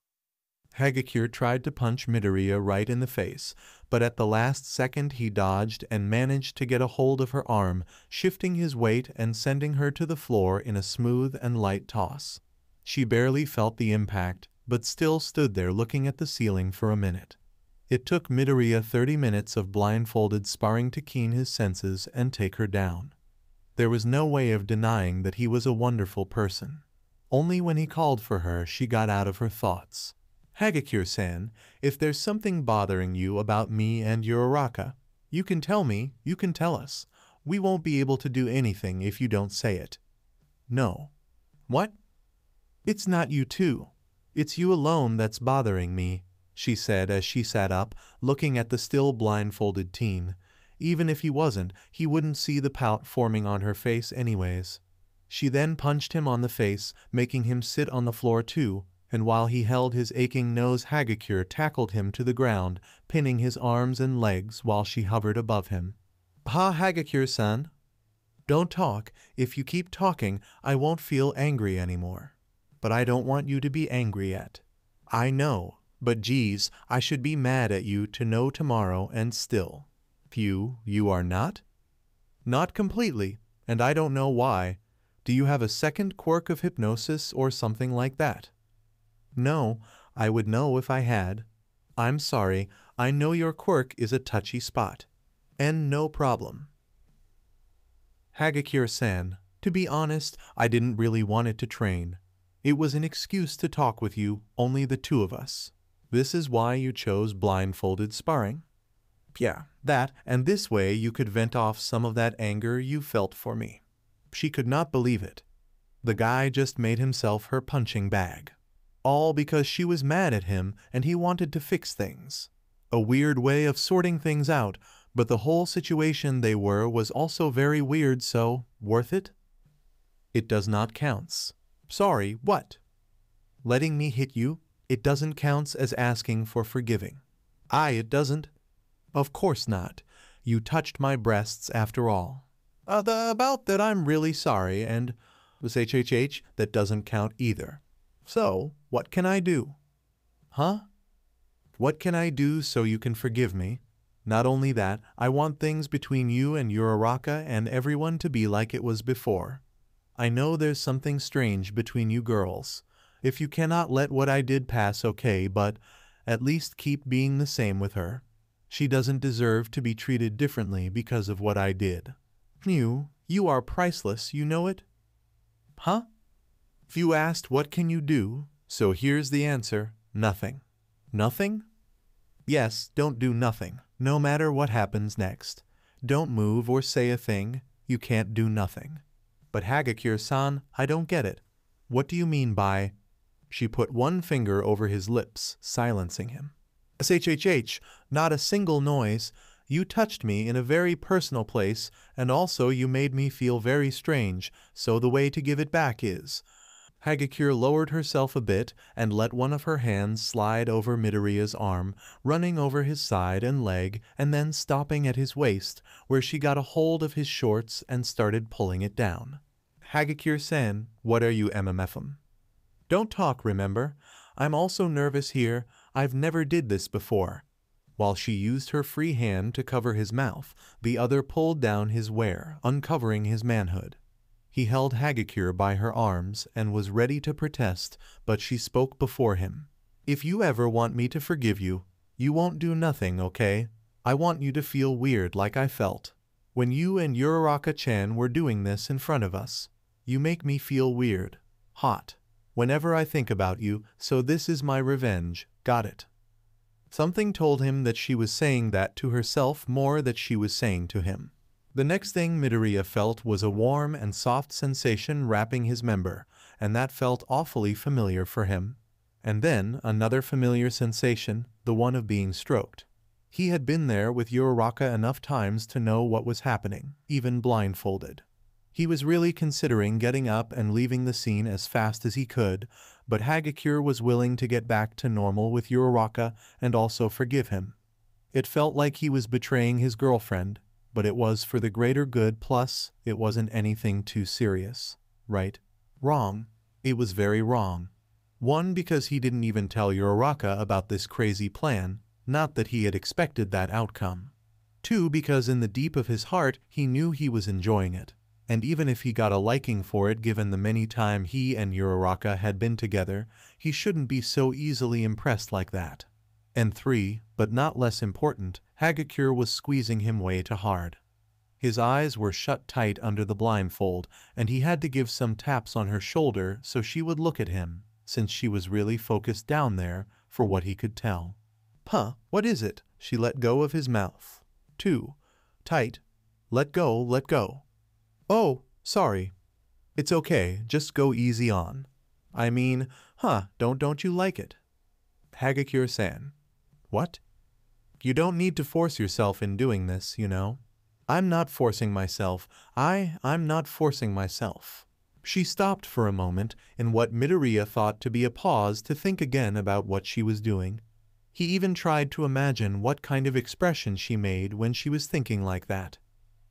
Hagakure tried to punch Midoriya right in the face, but at the last second he dodged and managed to get a hold of her arm, shifting his weight and sending her to the floor in a smooth and light toss. She barely felt the impact, but still stood there looking at the ceiling for a minute. It took Midoriya 30 minutes of blindfolded sparring to keen his senses and take her down. There was no way of denying that he was a wonderful person. Only when he called for her she got out of her thoughts. Hagakure-san, if there's something bothering you about me and Uraraka, you can tell me, you can tell us. We won't be able to do anything if you don't say it. No. What? It's not you too. It's you alone that's bothering me, she said as she sat up, looking at the still blindfolded teen. Even if he wasn't, he wouldn't see the pout forming on her face anyways. She then punched him on the face, making him sit on the floor too, and while he held his aching nose, Hagakure tackled him to the ground, pinning his arms and legs while she hovered above him. Ha, Hagakure-san. Don't talk. If you keep talking, I won't feel angry anymore. But I don't want you to be angry yet. I know, but geez, I should be mad at you to know tomorrow and still. You are not? Not completely, and I don't know why. Do you have a second quirk of hypnosis or something like that? No, I would know if I had. I'm sorry, I know your quirk is a touchy spot. And no problem. Hagakure-san, to be honest, I didn't really want it to train. It was an excuse to talk with you, only the two of us. This is why you chose blindfolded sparring. Yeah, that, and this way you could vent off some of that anger you felt for me. She could not believe it. The guy just made himself her punching bag. All because she was mad at him and he wanted to fix things. A weird way of sorting things out, but the whole situation they were was also very weird, so worth it? It does not counts. Sorry, what? Letting me hit you? It doesn't counts as asking for forgiving. It doesn't. Of course not. You touched my breasts after all. About that I'm really sorry, and this HHH, that doesn't count either. So, what can I do? Huh? What can I do so you can forgive me? Not only that, I want things between you and Uraraka and everyone to be like it was before. I know there's something strange between you girls. If you cannot let what I did pass, okay, but at least keep being the same with her. She doesn't deserve to be treated differently because of what I did. You are priceless, you know it? Huh? You asked what can you do, so here's the answer, nothing. Nothing? Yes, don't do nothing, no matter what happens next. Don't move or say a thing, you can't do nothing. But Hagakure-san, I don't get it. What do you mean by... She put one finger over his lips, silencing him. SHHH, not a single noise. You touched me in a very personal place, and also you made me feel very strange, so the way to give it back is... Hagakure lowered herself a bit and let one of her hands slide over Midoriya's arm, running over his side and leg and then stopping at his waist, where she got a hold of his shorts and started pulling it down. Hagakure-san, what are you MMF'em? Don't talk, remember? I'm also nervous here. I've never did this before. While she used her free hand to cover his mouth, the other pulled down his wear, uncovering his manhood. He held Hagakure by her arms and was ready to protest, but she spoke before him. If you ever want me to forgive you, you won't do nothing, okay? I want you to feel weird like I felt. When you and Uraraka-chan were doing this in front of us, you make me feel weird, hot, whenever I think about you, so this is my revenge, got it? Something told him that she was saying that to herself more than she was saying to him. The next thing Midoriya felt was a warm and soft sensation wrapping his member, and that felt awfully familiar for him. And then another familiar sensation, the one of being stroked. He had been there with Uraraka enough times to know what was happening, even blindfolded. He was really considering getting up and leaving the scene as fast as he could, but Hagakure was willing to get back to normal with Uraraka and also forgive him. It felt like he was betraying his girlfriend, but it was for the greater good, plus it wasn't anything too serious. Right? Wrong. It was very wrong. One, because he didn't even tell Uraraka about this crazy plan, not that he had expected that outcome. Two, because in the deep of his heart he knew he was enjoying it, and even if he got a liking for it given the many time he and Uraraka had been together, he shouldn't be so easily impressed like that. And three, but not less important, Hagakure was squeezing him way too hard. His eyes were shut tight under the blindfold, and he had to give some taps on her shoulder so she would look at him, since she was really focused down there, for what he could tell. Huh, what is it? She let go of his mouth. Too tight. Let go, let go. Oh, sorry. It's okay, just go easy on. I mean, don't you like it? Hagakure-san. What? You don't need to force yourself in doing this, you know. I'm not forcing myself. I'm not forcing myself. She stopped for a moment in what Midoriya thought to be a pause to think again about what she was doing. He even tried to imagine what kind of expression she made when she was thinking like that.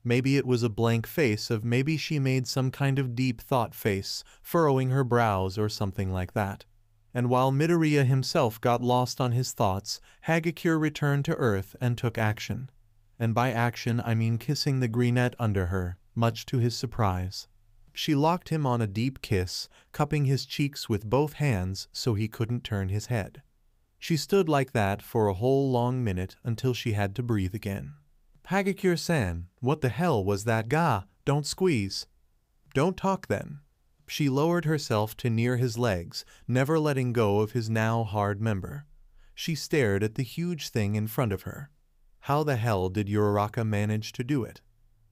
Maybe it was a blank face of maybe she made some kind of deep thought face, furrowing her brows or something like that. And while Midoriya himself got lost on his thoughts, Hagakure returned to Earth and took action. And by action I mean kissing the greenette under her, much to his surprise. She locked him on a deep kiss, cupping his cheeks with both hands so he couldn't turn his head. She stood like that for a whole long minute until she had to breathe again. Hagakure-san, what the hell was that? Don't squeeze. Don't talk then. She lowered herself to near his legs, never letting go of his now hard member. She stared at the huge thing in front of her. How the hell did Uraraka manage to do it?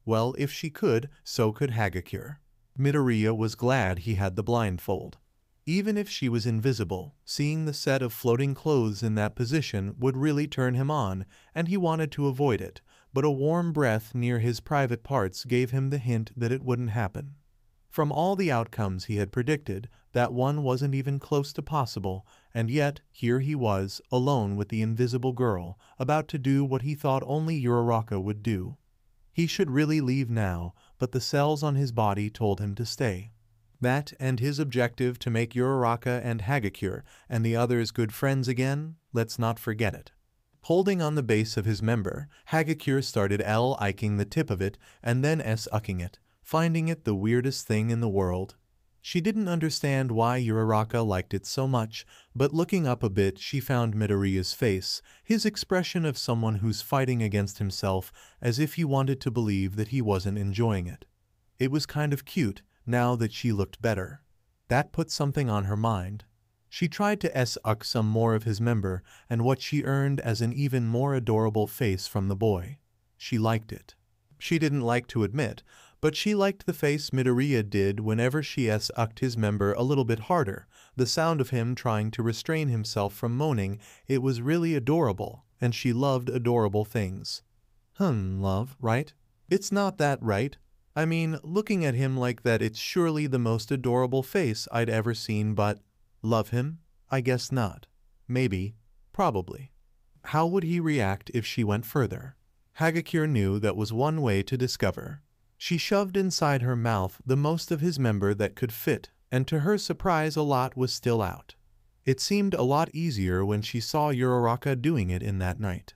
Well, if she could, so could Hagakure. Midoriya was glad he had the blindfold. Even if she was invisible, seeing the set of floating clothes in that position would really turn him on, and he wanted to avoid it, but a warm breath near his private parts gave him the hint that it wouldn't happen. From all the outcomes he had predicted, that one wasn't even close to possible, and yet here he was, alone with the invisible girl, about to do what he thought only Uraraka would do. He should really leave now, but the cells on his body told him to stay. That and his objective to make Uraraka and Hagakure and the others good friends again, let's not forget it. Holding on the base of his member, Hagakure started L-icking the tip of it and then S-ucking it, finding it the weirdest thing in the world. She didn't understand why Uraraka liked it so much, but looking up a bit she found Midoriya's face, his expression of someone who's fighting against himself as if he wanted to believe that he wasn't enjoying it. It was kind of cute, now that she looked better. That put something on her mind. She tried to S-uck some more of his member, and what she earned as an even more adorable face from the boy. She liked it. She didn't like to admit, but she liked the face Midoriya did whenever she S-ucked his member a little bit harder, the sound of him trying to restrain himself from moaning. It was really adorable, and she loved adorable things. Love, right? It's not that, right? I mean, looking at him like that, it's surely the most adorable face I'd ever seen, but love him? I guess not. Maybe. Probably. How would he react if she went further? Hagakure knew that was one way to discover. She shoved inside her mouth the most of his member that could fit, and to her surprise a lot was still out. It seemed a lot easier when she saw Uraraka doing it in that night.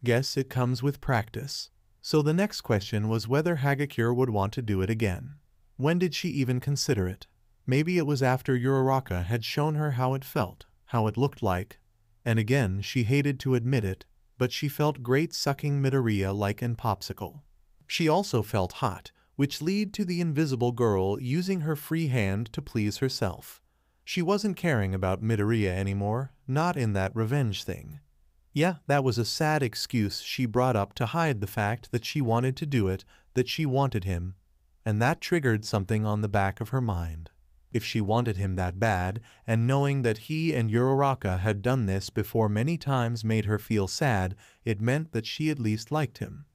Guess it comes with practice. So the next question was whether Hagakure would want to do it again. When did she even consider it? Maybe it was after Uraraka had shown her how it felt, how it looked like. And again, she hated to admit it, but she felt great sucking Midoriya like an popsicle. She also felt hot, which led to the invisible girl using her free hand to please herself. She wasn't caring about Midoriya anymore, not in that revenge thing. Yeah, that was a sad excuse she brought up to hide the fact that she wanted to do it, that she wanted him, and that triggered something on the back of her mind. If she wanted him that bad, and knowing that he and Uraraka had done this before many times made her feel sad, it meant that she at least liked him.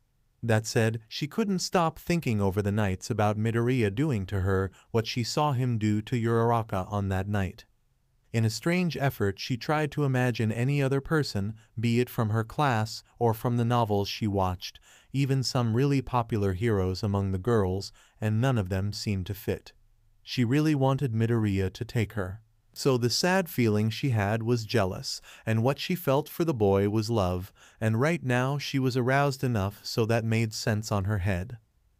That said, she couldn't stop thinking over the nights about Midoriya doing to her what she saw him do to Uraraka on that night. In a strange effort, she tried to imagine any other person, be it from her class or from the novels she watched, even some really popular heroes among the girls, and none of them seemed to fit. She really wanted Midoriya to take her. So the sad feeling she had was jealous, and what she felt for the boy was love, and right now she was aroused enough so that made sense on her head.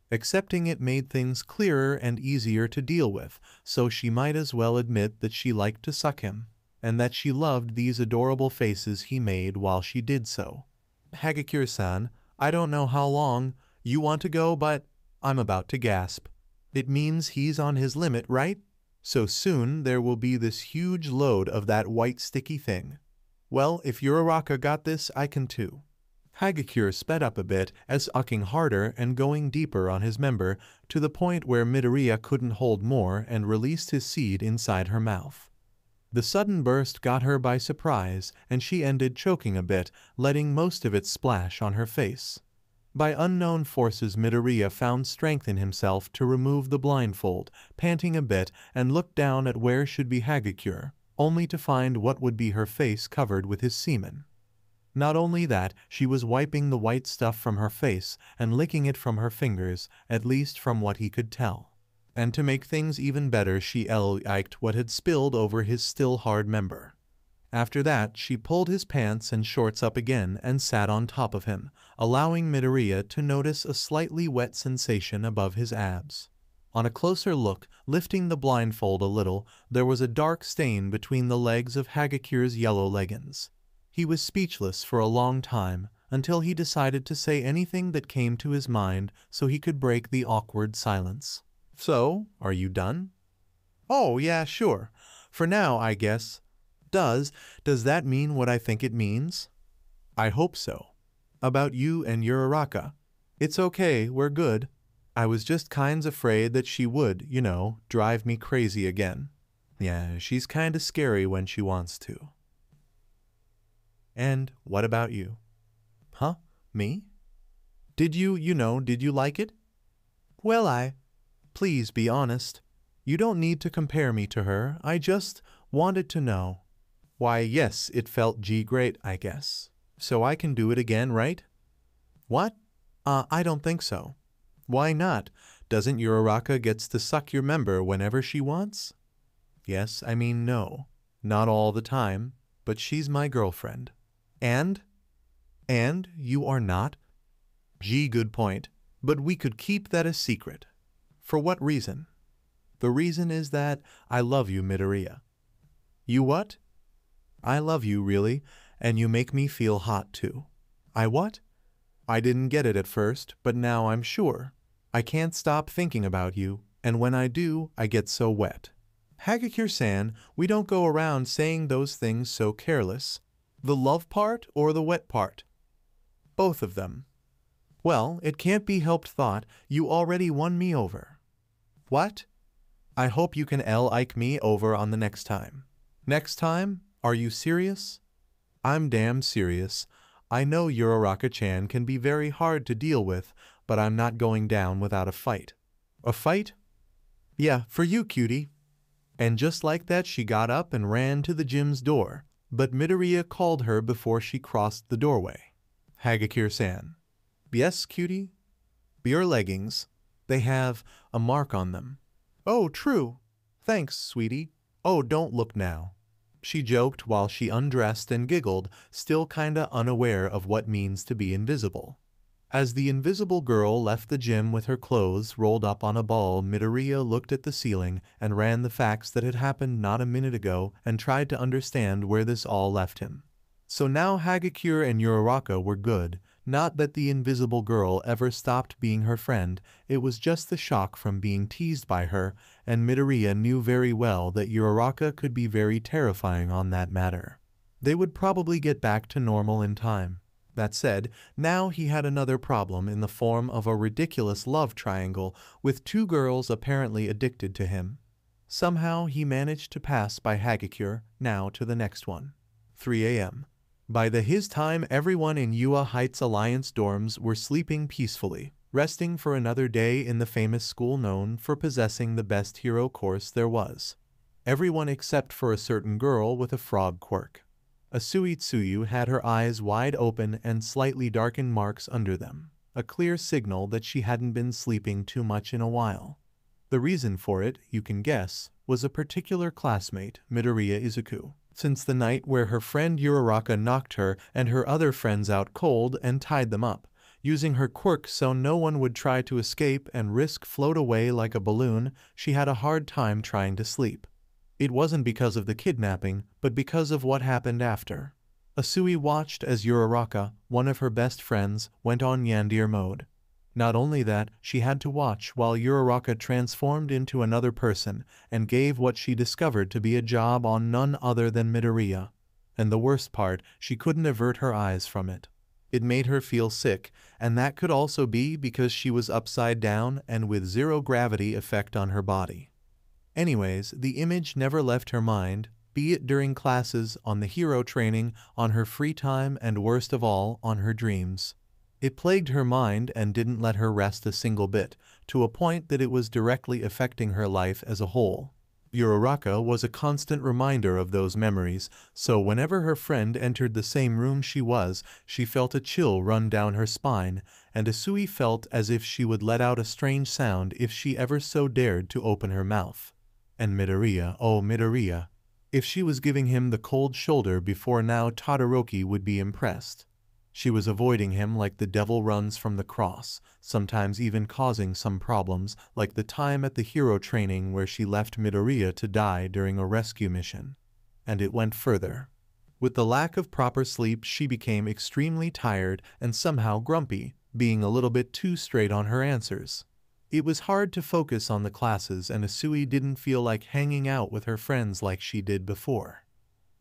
Accepting it made things clearer and easier to deal with, so she might as well admit that she liked to suck him, and that she loved these adorable faces he made while she did so. Hagakure-san, I don't know how long you want to go, but I'm about to gasp. It means he's on his limit, right? So soon there will be this huge load of that white sticky thing. Well, if Uraraka got this, I can too. Hagakure sped up a bit as sucking harder and going deeper on his member to the point where Midoriya couldn't hold more and released his seed inside her mouth. The sudden burst got her by surprise and she ended choking a bit, letting most of it splash on her face. By unknown forces, Midoriya found strength in himself to remove the blindfold, panting a bit, and looked down at where should be Hagakure, only to find what would be her face covered with his semen. Not only that, she was wiping the white stuff from her face and licking it from her fingers, at least from what he could tell. And to make things even better, she liked what had spilled over his still hard member. After that, she pulled his pants and shorts up again and sat on top of him, allowing Midoriya to notice a slightly wet sensation above his abs. On a closer look, lifting the blindfold a little, there was a dark stain between the legs of Hagakure's yellow leggings. He was speechless for a long time, until he decided to say anything that came to his mind so he could break the awkward silence. So, are you done? Oh, yeah, sure. For now, I guess. Does that mean what I think it means? I hope so. About you and Uraraka. It's okay, we're good. I was just kinda afraid that she would, drive me crazy again. Yeah, she's kinda scary when she wants to. And what about you? Huh? Me? Did you like it? Well, please be honest. You don't need to compare me to her, I just wanted to know. Why, yes, it felt great, I guess. So I can do it again, right? What? I don't think so. Why not? Doesn't Uraraka gets to suck your member whenever she wants? Yes, I mean no. Not all the time, but she's my girlfriend. And you are not? Good point. But we could keep that a secret. For what reason? The reason is that I love you, Midoriya. You what? I love you, really, and you make me feel hot too. I what? I didn't get it at first, but now I'm sure. I can't stop thinking about you, and when I do, I get so wet. Hagakure-san, we don't go around saying those things so careless. The love part or the wet part? Both of them. Well, it can't be helped thought you already won me over. What? I hope you can like me over on the next time. Next time? Are you serious? I'm damn serious. I know Uraraka-chan can be very hard to deal with, but I'm not going down without a fight. A fight? Yeah, for you, cutie. And just like that, she got up and ran to the gym's door, but Midoriya called her before she crossed the doorway. Hagakure-san. Yes, cutie? Your leggings. They have a mark on them. Oh, true. Thanks, sweetie. Oh, don't look now. She joked while she undressed and giggled, still kinda unaware of what means to be invisible. As the invisible girl left the gym with her clothes rolled up on a ball, Midoriya looked at the ceiling and ran the facts that had happened not a minute ago and tried to understand where this all left him. So now Hagakure and Uraraka were good. Not that the invisible girl ever stopped being her friend, it was just the shock from being teased by her, and Midoriya knew very well that Uraraka could be very terrifying on that matter. They would probably get back to normal in time. That said, now he had another problem in the form of a ridiculous love triangle with two girls apparently addicted to him. Somehow he managed to pass by Hagakure, now to the next one. 3 a.m. By his time everyone in Ua Heights Alliance dorms were sleeping peacefully, resting for another day in the famous school known for possessing the best hero course there was. Everyone except for a certain girl with a frog quirk. Asui Tsuyu had her eyes wide open and slightly darkened marks under them, a clear signal that she hadn't been sleeping too much in a while. The reason for it, you can guess, was a particular classmate, Midoriya Izuku. Since the night where her friend Uraraka knocked her and her other friends out cold and tied them up, using her quirk so no one would try to escape and risk float away like a balloon, she had a hard time trying to sleep. It wasn't because of the kidnapping, but because of what happened after. Asui watched as Uraraka, one of her best friends, went on Yandere mode. Not only that, she had to watch while Uraraka transformed into another person and gave what she discovered to be a job on none other than Midoriya. And the worst part, she couldn't avert her eyes from it. It made her feel sick, and that could also be because she was upside down and with zero gravity effect on her body. Anyways, the image never left her mind, be it during classes, on the hero training, on her free time, and worst of all, on her dreams. It plagued her mind and didn't let her rest a single bit, to a point that it was directly affecting her life as a whole. Uraraka was a constant reminder of those memories, so whenever her friend entered the same room she felt a chill run down her spine, and Asui felt as if she would let out a strange sound if she ever so dared to open her mouth. And Midoriya, oh Midoriya. If she was giving him the cold shoulder before now, Todoroki would be impressed. She was avoiding him like the devil runs from the cross, sometimes even causing some problems, like the time at the hero training where she left Midoriya to die during a rescue mission. And it went further. With the lack of proper sleep, she became extremely tired and somehow grumpy, being a little bit too straight on her answers. It was hard to focus on the classes, and Asui didn't feel like hanging out with her friends like she did before.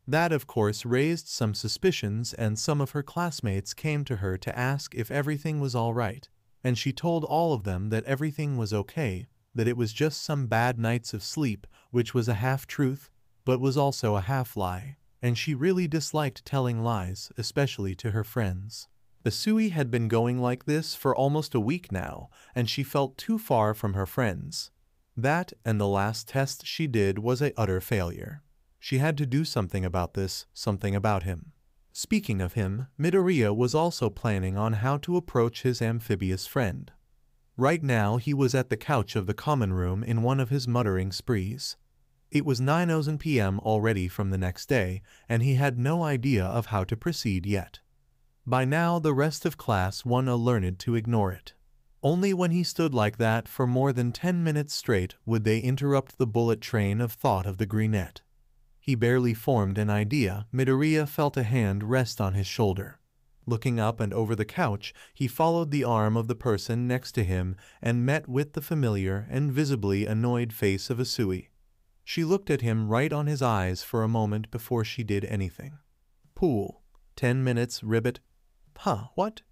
That, of course, raised some suspicions, and some of her classmates came to her to ask if everything was all right, and she told all of them that everything was okay, that it was just some bad nights of sleep, which was a half-truth, but was also a half-lie, and she really disliked telling lies, especially to her friends. Asui had been going like this for almost a week now, and she felt too far from her friends. That and the last test she did was an utter failure. She had to do something about this, something about him. Speaking of him, Midoriya was also planning on how to approach his amphibious friend. Right now he was at the couch of the common room in one of his muttering sprees. It was 9:00 p.m. already from the next day, and he had no idea of how to proceed yet. By now the rest of class 1 learned to ignore it. Only when he stood like that for more than 10 minutes straight would they interrupt the bullet train of thought of the greenette. He barely formed an idea. Midoriya felt a hand rest on his shoulder. Looking up and over the couch, he followed the arm of the person next to him and met with the familiar and visibly annoyed face of Asui. She looked at him right on his eyes for a moment before she did anything. Pool. 10 minutes, ribbit. Huh, what?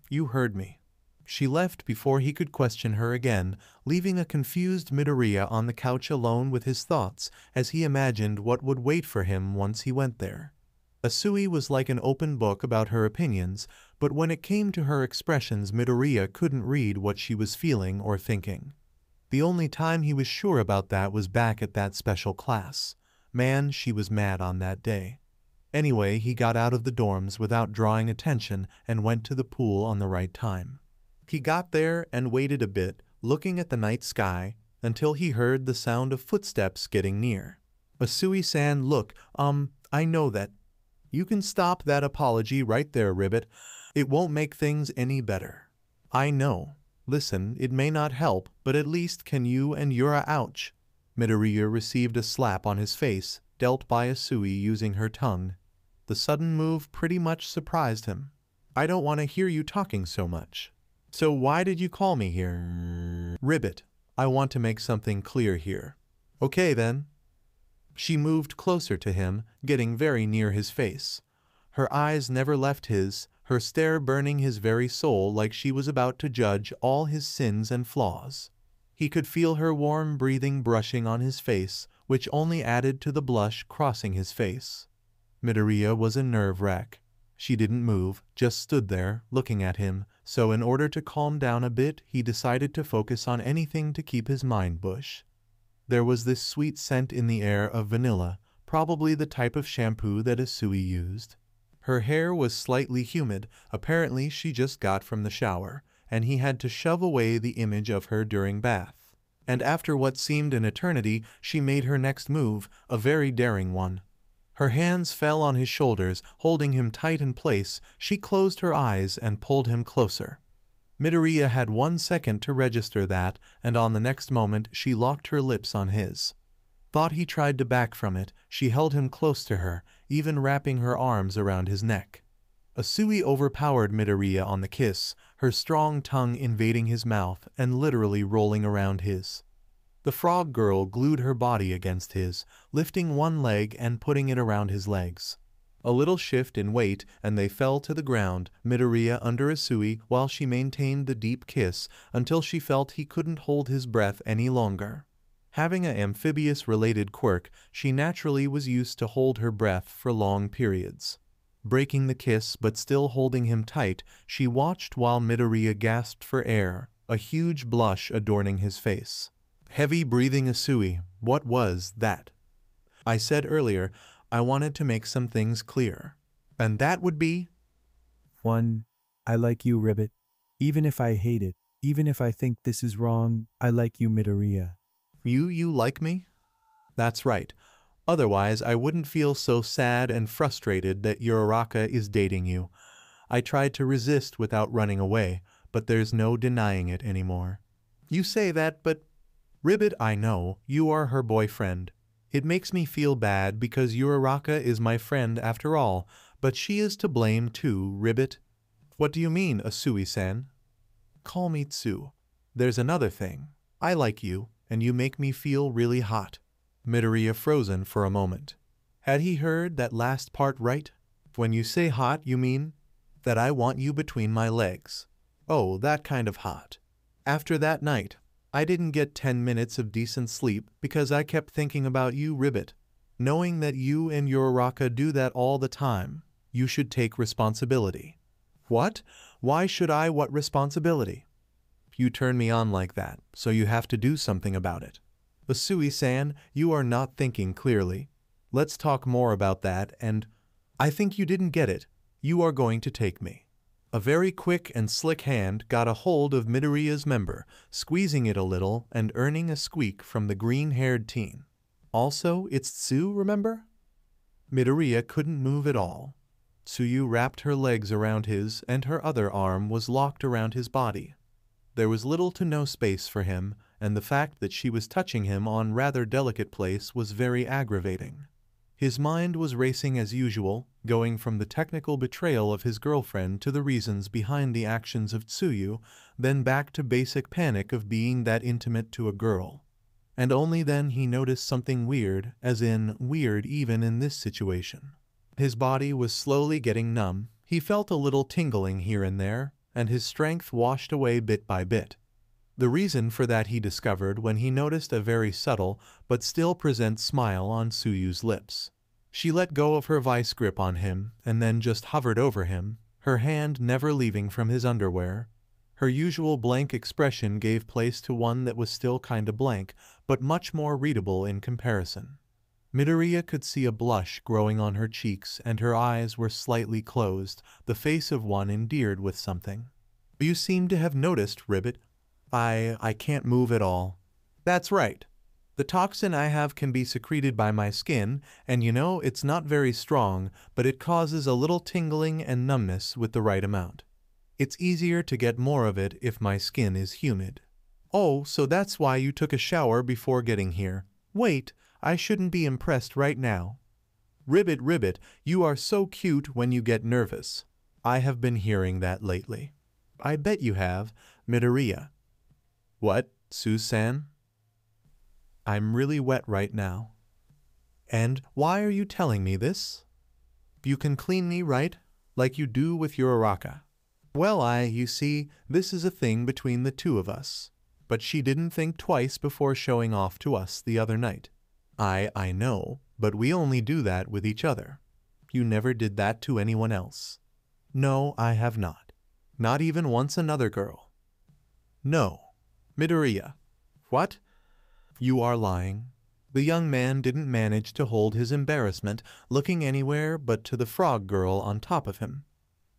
You heard me. She left before he could question her again, leaving a confused Midoriya on the couch alone with his thoughts as he imagined what would wait for him once he went there. Asui was like an open book about her opinions, but when it came to her expressions, Midoriya couldn't read what she was feeling or thinking. The only time he was sure about that was back at that special class. Man, she was mad on that day. Anyway, he got out of the dorms without drawing attention and went to the pool on the right time. He got there and waited a bit, looking at the night sky, until he heard the sound of footsteps getting near. Asui-san, look, I know that. You can stop that apology right there, Ribbit. It won't make things any better. I know. Listen, it may not help, but at least can you and Yura ouch. Midoriya received a slap on his face, dealt by Asui using her tongue. The sudden move pretty much surprised him. I don't want to hear you talking so much. So why did you call me here? Ribbit, I want to make something clear here. Okay then. She moved closer to him, getting very near his face. Her eyes never left his, her stare burning his very soul like she was about to judge all his sins and flaws. He could feel her warm breathing brushing on his face, which only added to the blush crossing his face. Midoriya was a nerve wreck. She didn't move, just stood there, looking at him, so in order to calm down a bit, he decided to focus on anything to keep his mind bush. There was this sweet scent in the air of vanilla, probably the type of shampoo that Isui used. Her hair was slightly humid, apparently she just got from the shower, and he had to shove away the image of her during bath. And after what seemed an eternity, she made her next move, a very daring one. Her hands fell on his shoulders, holding him tight in place. She closed her eyes and pulled him closer. Midoriya had 1 second to register that, and on the next moment she locked her lips on his. Thought he tried to back from it, she held him close to her, even wrapping her arms around his neck. Isui overpowered Midoriya on the kiss, her strong tongue invading his mouth and literally rolling around his. The frog girl glued her body against his, lifting one leg and putting it around his legs. A little shift in weight and they fell to the ground, Midoriya under Isui while she maintained the deep kiss until she felt he couldn't hold his breath any longer. Having an amphibious-related quirk, she naturally was used to hold her breath for long periods. Breaking the kiss but still holding him tight, she watched while Midoriya gasped for air, a huge blush adorning his face. Heavy breathing Isui, what was that? I said earlier, I wanted to make some things clear. And that would be? 1. I like you, Ribbit. Even if I hate it, even if I think this is wrong, I like you, Midoriya. You like me? That's right. Otherwise, I wouldn't feel so sad and frustrated that Uraraka is dating you. I tried to resist without running away, but there's no denying it anymore. You say that, but... Ribbit, I know, you are her boyfriend. It makes me feel bad because Uraraka is my friend after all, but she is to blame too, Ribbit. What do you mean, Isui-san? Call me Tsu. There's another thing. I like you, and you make me feel really hot. Midoriya frozen for a moment. Had he heard that last part right? When you say hot, you mean? That I want you between my legs. Oh, that kind of hot. After that night, I didn't get 10 minutes of decent sleep because I kept thinking about you, Ribbit. Knowing that you and Uraraka do that all the time, you should take responsibility. What? Why should I? What responsibility? You turn me on like that, so you have to do something about it. Isui-san, you are not thinking clearly. Let's talk more about that and... I think you didn't get it. You are going to take me. A very quick and slick hand got a hold of Midoriya's member, squeezing it a little and earning a squeak from the green-haired teen. Also, it's Tsu, remember? Midoriya couldn't move at all. Tsuyu wrapped her legs around his and her other arm was locked around his body. There was little to no space for him, and the fact that she was touching him on rather delicate place was very aggravating. His mind was racing as usual, going from the technical betrayal of his girlfriend to the reasons behind the actions of Tsuyu, then back to basic panic of being that intimate to a girl. And only then he noticed something weird, as in weird even in this situation. His body was slowly getting numb, he felt a little tingling here and there, and his strength washed away bit by bit. The reason for that he discovered when he noticed a very subtle but still present smile on Tsuyu's lips. She let go of her vice grip on him and then just hovered over him, her hand never leaving from his underwear. Her usual blank expression gave place to one that was still kinda blank, but much more readable in comparison. Midoriya could see a blush growing on her cheeks and her eyes were slightly closed, the face of one endeared with something. You seem to have noticed, Ribbit. I can't move at all. That's right. The toxin I have can be secreted by my skin, and you know it's not very strong, but it causes a little tingling and numbness with the right amount. It's easier to get more of it if my skin is humid. Oh, so that's why you took a shower before getting here. Wait, I shouldn't be impressed right now. Ribbit, Ribbit, you are so cute when you get nervous. I have been hearing that lately. I bet you have, Midoriya. What, Tsu-san? I'm really wet right now. And why are you telling me this? You can clean me, right? Like you do with Uraraka. Well, you see, this is a thing between the two of us. but she didn't think twice before showing off to us the other night. I know, but we only do that with each other. You never did that to anyone else. No, I have not. Not even once another girl. No. Midoriya. What? You are lying. The young man didn't manage to hold his embarrassment, looking anywhere but to the frog girl on top of him.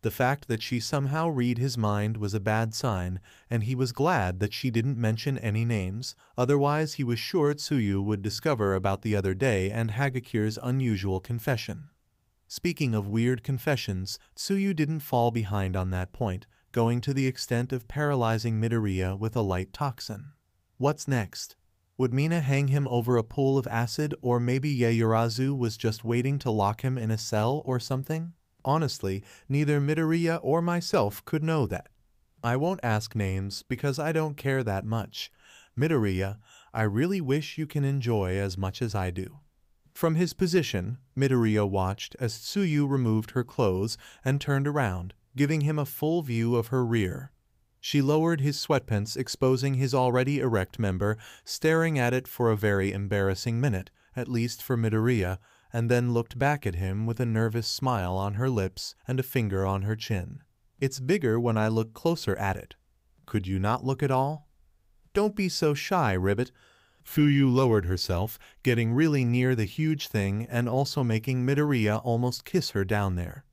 The fact that she somehow read his mind was a bad sign, and he was glad that she didn't mention any names, otherwise he was sure Tsuyu would discover about the other day and Hagakure's unusual confession. Speaking of weird confessions, Tsuyu didn't fall behind on that point, going to the extent of paralyzing Midoriya with a light toxin. What's next? Would Mina hang him over a pool of acid, or maybe Yaoyorozu was just waiting to lock him in a cell or something? Honestly, neither Midoriya or myself could know that. I won't ask names because I don't care that much. Midoriya, I really wish you can enjoy as much as I do. From his position, Midoriya watched as Tsuyu removed her clothes and turned around, giving him a full view of her rear. She lowered his sweatpants, exposing his already erect member, staring at it for a very embarrassing minute, at least for Midoriya, and then looked back at him with a nervous smile on her lips and a finger on her chin. It's bigger when I look closer at it. Could you not look at all? Don't be so shy, Ribbit. Tsuyu lowered herself, getting really near the huge thing and also making Midoriya almost kiss her down there.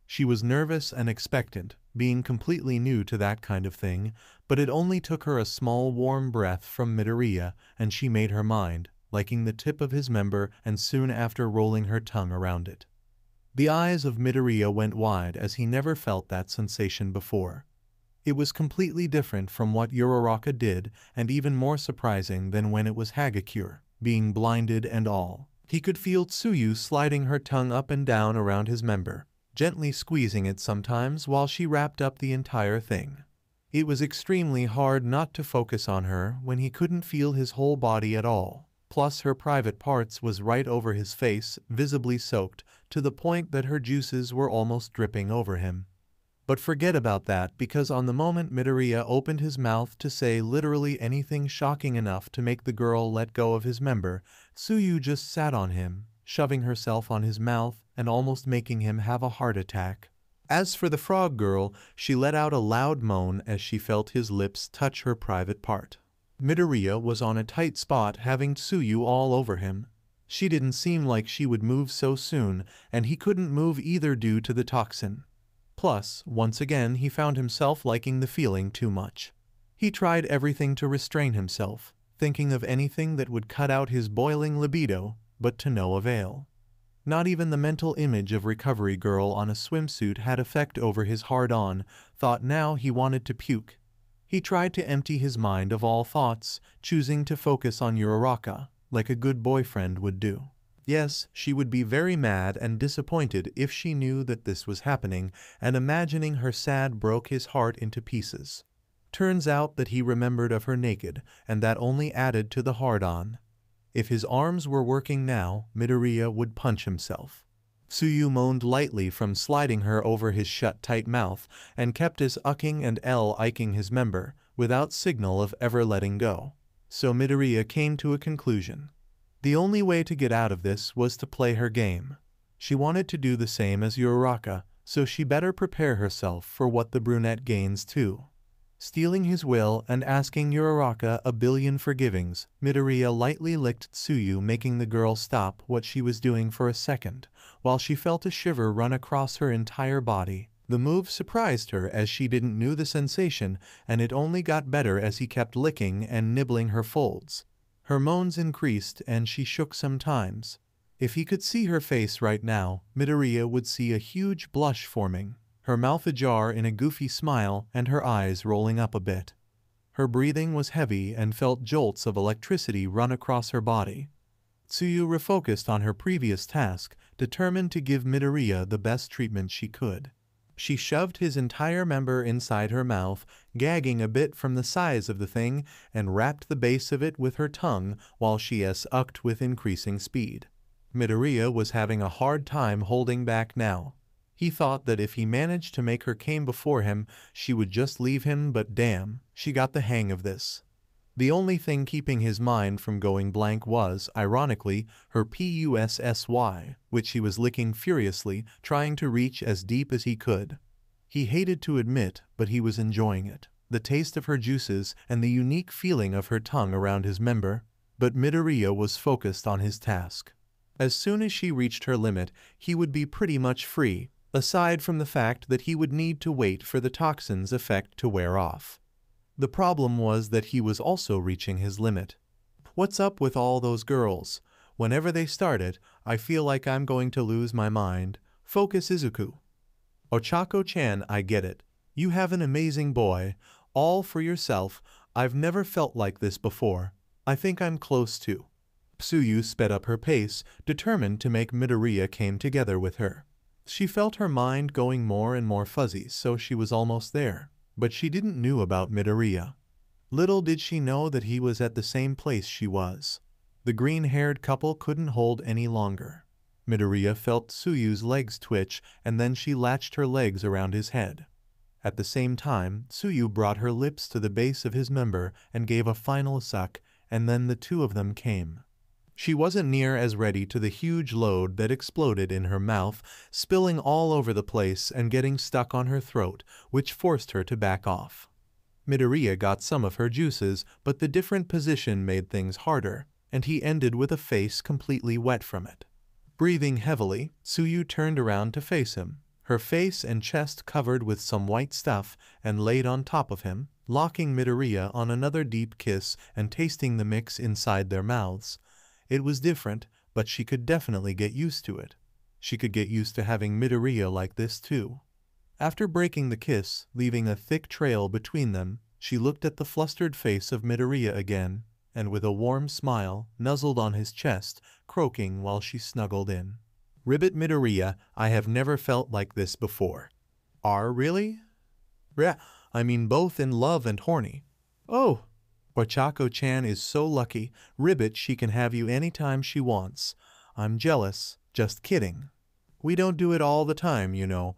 She was nervous and expectant, being completely new to that kind of thing, but it only took her a small warm breath from Midoriya and she made her mind, liking the tip of his member and soon after rolling her tongue around it. The eyes of Midoriya went wide as he never felt that sensation before. It was completely different from what Uraraka did and even more surprising than when it was Hagakure, being blinded and all. He could feel Tsuyu sliding her tongue up and down around his member, gently squeezing it sometimes while she wrapped up the entire thing. It was extremely hard not to focus on her when he couldn't feel his whole body at all. Plus her private parts was right over his face, visibly soaked, to the point that her juices were almost dripping over him. But forget about that, because on the moment Midoriya opened his mouth to say literally anything shocking enough to make the girl let go of his member, Tsuyu just sat on him, shoving herself on his mouth and almost making him have a heart attack. As for the frog girl, she let out a loud moan as she felt his lips touch her private part. Midoriya was on a tight spot, having Tsuyu all over him. She didn't seem like she would move so soon, and he couldn't move either due to the toxin. Plus, once again he found himself liking the feeling too much. He tried everything to restrain himself, thinking of anything that would cut out his boiling libido, but to no avail. Not even the mental image of Recovery Girl on a swimsuit had effect over his hard-on, thought now he wanted to puke. He tried to empty his mind of all thoughts, choosing to focus on Uraraka, like a good boyfriend would do. Yes, she would be very mad and disappointed if she knew that this was happening, and imagining her sad broke his heart into pieces. Turns out that he remembered of her naked, and that only added to the hard-on. If his arms were working now, Midoriya would punch himself. Tsuyu moaned lightly from sliding her over his shut-tight mouth, and kept his ucking and iking his member, without signal of ever letting go. So Midoriya came to a conclusion. The only way to get out of this was to play her game. She wanted to do the same as Uraraka, so she better prepare herself for what the brunette gains too. Stealing his will and asking Uraraka a billion forgivings, Midoriya lightly licked Tsuyu, making the girl stop what she was doing for a second, while she felt a shiver run across her entire body. The move surprised her as she didn't know the sensation, and it only got better as he kept licking and nibbling her folds. Her moans increased and she shook sometimes. If he could see her face right now, Midoriya would see a huge blush forming, her mouth ajar in a goofy smile and her eyes rolling up a bit. Her breathing was heavy and felt jolts of electricity run across her body. Tsuyu refocused on her previous task, determined to give Midoriya the best treatment she could. She shoved his entire member inside her mouth, gagging a bit from the size of the thing, and wrapped the base of it with her tongue while she sucked with increasing speed. Midoriya was having a hard time holding back now. He thought that if he managed to make her come before him, she would just leave him, but damn, she got the hang of this. The only thing keeping his mind from going blank was, ironically, her pussy, which he was licking furiously, trying to reach as deep as he could. He hated to admit, but he was enjoying it, the taste of her juices and the unique feeling of her tongue around his member, but Midoriya was focused on his task. As soon as she reached her limit, he would be pretty much free, aside from the fact that he would need to wait for the toxin's effect to wear off. The problem was that he was also reaching his limit. What's up with all those girls? Whenever they start it, I feel like I'm going to lose my mind. Focus, Izuku. Ochako-chan, I get it. You have an amazing boy. All for yourself. I've never felt like this before. I think I'm close to. Tsuyu sped up her pace, determined to make Midoriya came together with her. She felt her mind going more and more fuzzy, so she was almost there. But she didn't know about Midoriya. Little did she know that he was at the same place she was. The green-haired couple couldn't hold any longer. Midoriya felt Tsuyu's legs twitch, and then she latched her legs around his head. At the same time, Tsuyu brought her lips to the base of his member and gave a final suck, and then the two of them came. She wasn't near as ready to the huge load that exploded in her mouth, spilling all over the place and getting stuck on her throat, which forced her to back off. Midoriya got some of her juices, but the different position made things harder, and he ended with a face completely wet from it. Breathing heavily, Tsuyu turned around to face him, her face and chest covered with some white stuff, and laid on top of him, locking Midoriya on another deep kiss and tasting the mix inside their mouths. It was different, but she could definitely get used to it. She could get used to having Midoriya like this too. After breaking the kiss, leaving a thick trail between them, she looked at the flustered face of Midoriya again, and with a warm smile, nuzzled on his chest, croaking while she snuggled in. Ribbit Midoriya, I have never felt like this before. Really? Yeah, I mean both in love and horny. Oh! Ochako-chan is so lucky. Ribbit, she can have you anytime she wants. I'm jealous. Just kidding. We don't do it all the time, you know.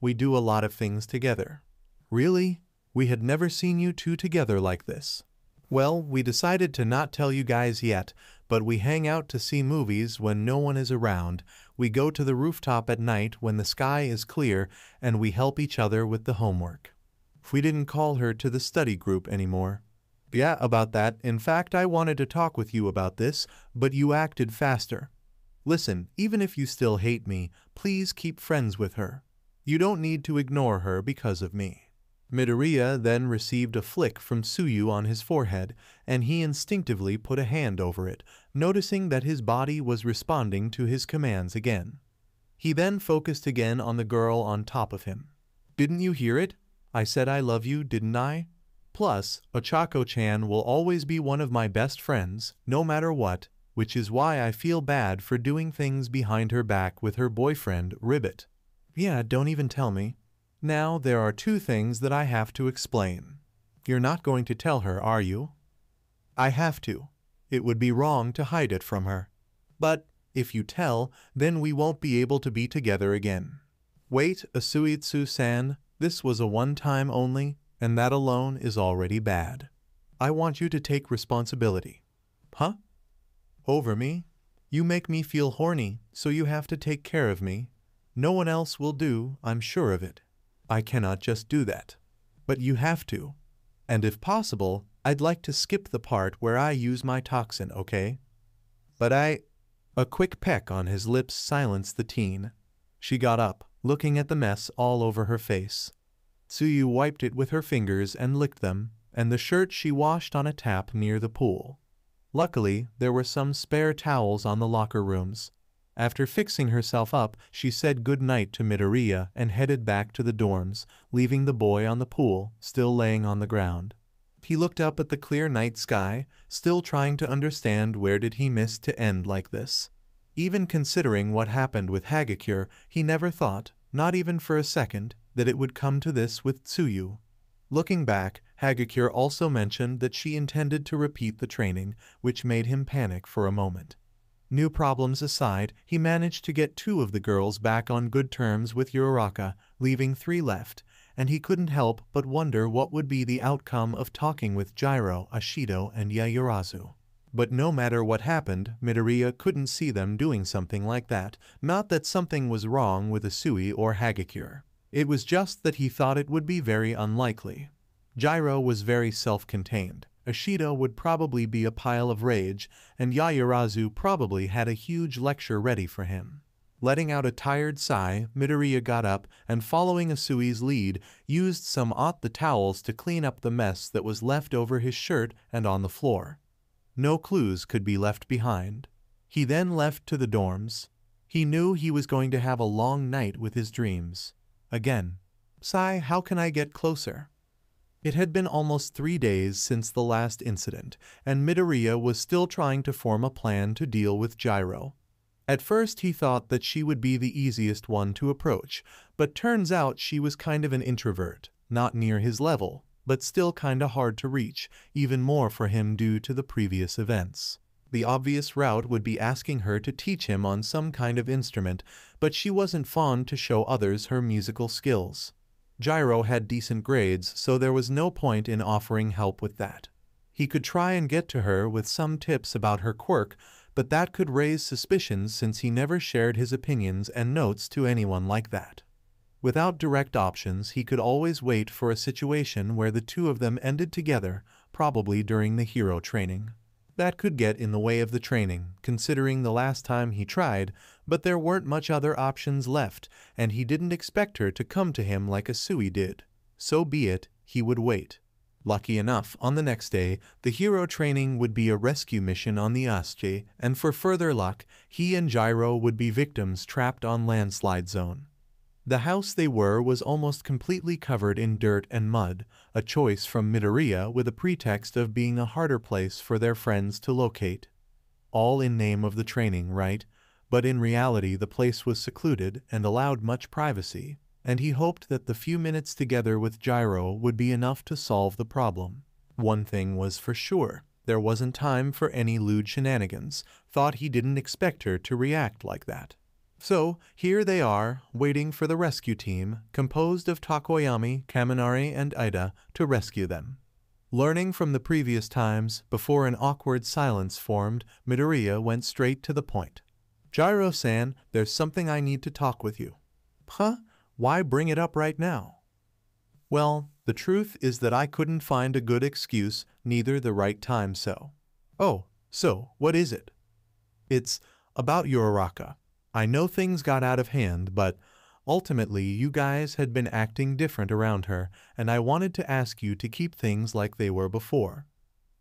We do a lot of things together. Really? We had never seen you two together like this. Well, we decided to not tell you guys yet, but we hang out to see movies when no one is around. We go to the rooftop at night when the sky is clear, and we help each other with the homework. We didn't call her to the study group anymore. Yeah, about that. In fact, I wanted to talk with you about this, but you acted faster. Listen, even if you still hate me, please keep friends with her. You don't need to ignore her because of me. Midoriya then received a flick from Tsuyu on his forehead, and he instinctively put a hand over it, noticing that his body was responding to his commands again. He then focused again on the girl on top of him. Didn't you hear it? I said I love you, didn't I? Plus, Ochako-chan will always be one of my best friends, no matter what, which is why I feel bad for doing things behind her back with her boyfriend, Ribbit. Yeah, don't even tell me. Now, there are two things that I have to explain. You're not going to tell her, are you? I have to. It would be wrong to hide it from her. But, if you tell, then we won't be able to be together again. Wait, Asuitsu-san, this was a one-time only, and that alone is already bad. I want you to take responsibility. Huh? Over me? You make me feel horny, so you have to take care of me. No one else will do, I'm sure of it. I cannot just do that. But you have to. And if possible, I'd like to skip the part where I use my toxin, okay? But A quick peck on his lips silenced the teen. She got up, looking at the mess all over her face. Tsuyu wiped it with her fingers and licked them, and the shirt she washed on a tap near the pool. Luckily, there were some spare towels on the locker rooms. After fixing herself up, she said good night to Midoriya and headed back to the dorms, leaving the boy on the pool, still laying on the ground. He looked up at the clear night sky, still trying to understand where did he miss to end like this. Even considering what happened with Hagakure, he never thought, not even for a second, that it would come to this with Tsuyu. Looking back, Hagakure also mentioned that she intended to repeat the training, which made him panic for a moment. New problems aside, he managed to get 2 of the girls back on good terms with Uraraka, leaving 3 left, and he couldn't help but wonder what would be the outcome of talking with Jiraiya, Ashido, and Yaoyorozu. But no matter what happened, Midoriya couldn't see them doing something like that. Not that something was wrong with Asui or Hagakure. It was just that he thought it would be very unlikely. Jiraiya was very self-contained. Ashido would probably be a pile of rage, and Yaoyorozu probably had a huge lecture ready for him. Letting out a tired sigh, Midoriya got up and, following Asui's lead, used some of the towels to clean up the mess that was left over his shirt and on the floor. No clues could be left behind. He then left to the dorms. He knew he was going to have a long night with his dreams. Again. Sai, how can I get closer? It had been almost 3 days since the last incident, and Midoriya was still trying to form a plan to deal with Jiraiya. At first he thought that she would be the easiest one to approach, but turns out she was kind of an introvert, not near his level, but still kinda hard to reach, even more for him due to the previous events. The obvious route would be asking her to teach him on some kind of instrument, but she wasn't fond to show others her musical skills. Jiraiya had decent grades, so there was no point in offering help with that. He could try and get to her with some tips about her quirk, but that could raise suspicions since he never shared his opinions and notes to anyone like that. Without direct options, he could always wait for a situation where the two of them ended together, probably during the hero training. That could get in the way of the training, considering the last time he tried, but there weren't much other options left, and he didn't expect her to come to him like Asui did. So be it, he would wait. Lucky enough, on the next day, the hero training would be a rescue mission on the Asche, and for further luck, he and Jiraiya would be victims trapped on landslide zone. The house they were was almost completely covered in dirt and mud, a choice from Midoriya with a pretext of being a harder place for their friends to locate. All in name of the training, right? But in reality the place was secluded and allowed much privacy, and he hoped that the few minutes together with Jiraiya would be enough to solve the problem. One thing was for sure, there wasn't time for any lewd shenanigans. Thought he didn't expect her to react like that. So, here they are, waiting for the rescue team, composed of Tokoyami, Kaminari, and Ida, to rescue them. Learning from the previous times, before an awkward silence formed, Midoriya went straight to the point. Jiraiya-san, there's something I need to talk with you. Huh? Why bring it up right now? Well, the truth is that I couldn't find a good excuse, neither the right time so. Oh, so, what is it? It's about Uraraka. I know things got out of hand, but ultimately you guys had been acting different around her, and I wanted to ask you to keep things like they were before.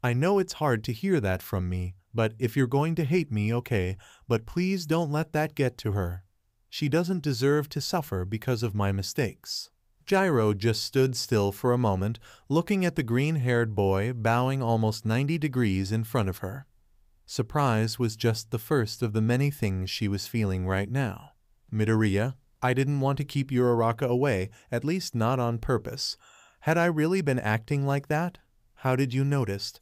I know it's hard to hear that from me, but if you're going to hate me, okay, but please don't let that get to her. She doesn't deserve to suffer because of my mistakes. Jiraiya just stood still for a moment, looking at the green-haired boy bowing almost 90 degrees in front of her. Surprise was just the first of the many things she was feeling right now. Midoriya, I didn't want to keep Uraraka away, at least not on purpose. Had I really been acting like that? How did you notice?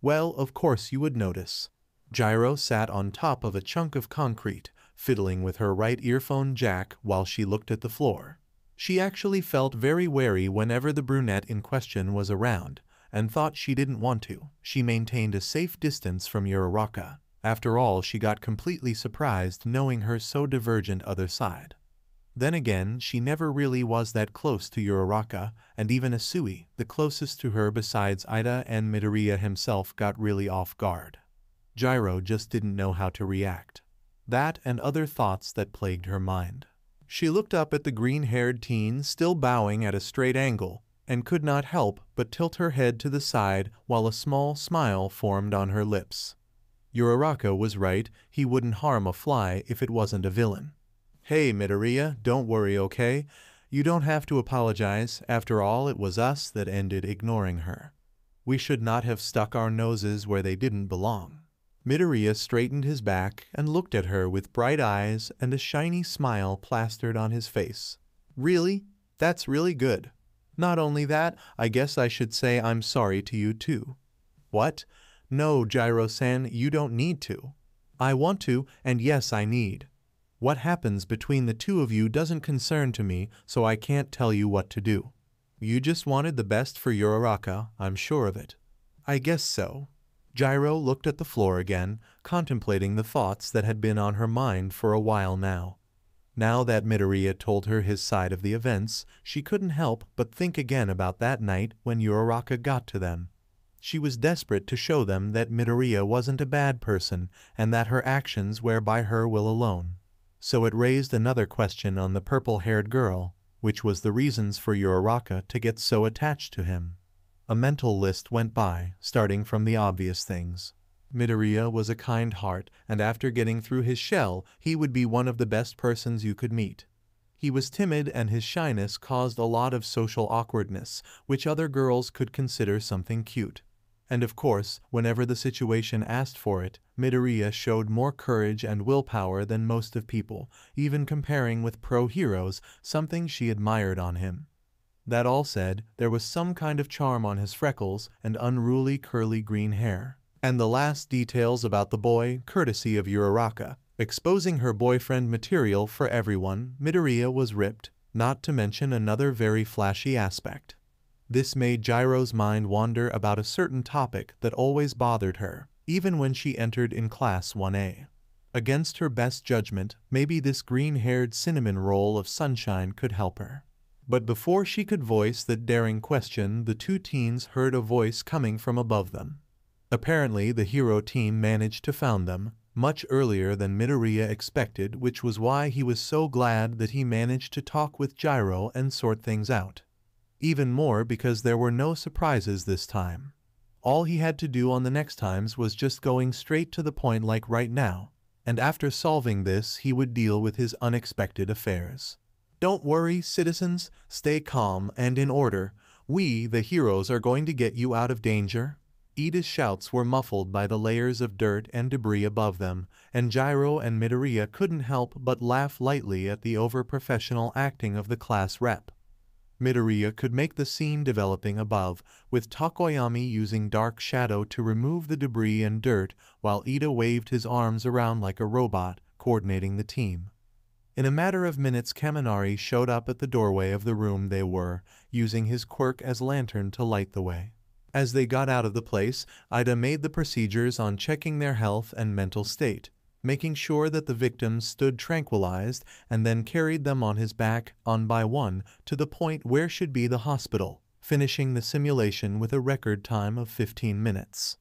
Well, of course you would notice. Jiraiya sat on top of a chunk of concrete, fiddling with her right earphone jack while she looked at the floor. She actually felt very wary whenever the brunette in question was around, and thought she didn't want to. She maintained a safe distance from Uraraka. After all, she got completely surprised knowing her so divergent other side. Then again, she never really was that close to Uraraka, and even Asui, the closest to her besides Ida and Midoriya himself, got really off guard. Jiraiya just didn't know how to react. That and other thoughts that plagued her mind. She looked up at the green-haired teen still bowing at a straight angle, and could not help but tilt her head to the side while a small smile formed on her lips. Uraraka was right, he wouldn't harm a fly if it wasn't a villain. Hey Midoriya, don't worry, okay? You don't have to apologize, after all it was us that ended ignoring her. We should not have stuck our noses where they didn't belong. Midoriya straightened his back and looked at her with bright eyes and a shiny smile plastered on his face. Really? That's really good. Not only that, I guess I should say I'm sorry to you too. What? No, Jiraiya-san, you don't need to. I want to, and yes, I need. What happens between the two of you doesn't concern to me, so I can't tell you what to do. You just wanted the best for Uraraka, I'm sure of it. I guess so. Gyro looked at the floor again, contemplating the thoughts that had been on her mind for a while now. Now that Midoriya told her his side of the events, she couldn't help but think again about that night when Uraraka got to them. She was desperate to show them that Midoriya wasn't a bad person and that her actions were by her will alone. So it raised another question on the purple-haired girl, which was the reasons for Uraraka to get so attached to him. A mental list went by, starting from the obvious things. Midoriya was a kind heart, and after getting through his shell, he would be one of the best persons you could meet. He was timid and his shyness caused a lot of social awkwardness, which other girls could consider something cute. And of course, whenever the situation asked for it, Midoriya showed more courage and willpower than most of people, even comparing with pro-heroes, something she admired on him. That all said, there was some kind of charm on his freckles and unruly curly green hair. And the last details about the boy, courtesy of Uraraka, exposing her boyfriend material for everyone, Midoriya was ripped, not to mention another very flashy aspect. This made Gyro's mind wander about a certain topic that always bothered her, even when she entered in Class 1A. Against her best judgment, maybe this green-haired cinnamon roll of sunshine could help her. But before she could voice that daring question, the two teens heard a voice coming from above them. Apparently, the hero team managed to found them, much earlier than Midoriya expected, which was why he was so glad that he managed to talk with Gyro and sort things out. Even more because there were no surprises this time. All he had to do on the next times was just going straight to the point like right now, and after solving this he would deal with his unexpected affairs. Don't worry, citizens, stay calm and in order. We, the heroes, are going to get you out of danger. Ida's shouts were muffled by the layers of dirt and debris above them, and Gyro and Midoriya couldn't help but laugh lightly at the over-professional acting of the class rep. Midoriya could make the scene developing above, with Takoyami using dark shadow to remove the debris and dirt, while Ida waved his arms around like a robot, coordinating the team. In a matter of minutes, Kaminari showed up at the doorway of the room they were, using his quirk as lantern to light the way. As they got out of the place, Ida made the procedures on checking their health and mental state, making sure that the victims stood tranquilized, and then carried them on his back, one by one, to the point where should be the hospital, finishing the simulation with a record time of 15 minutes.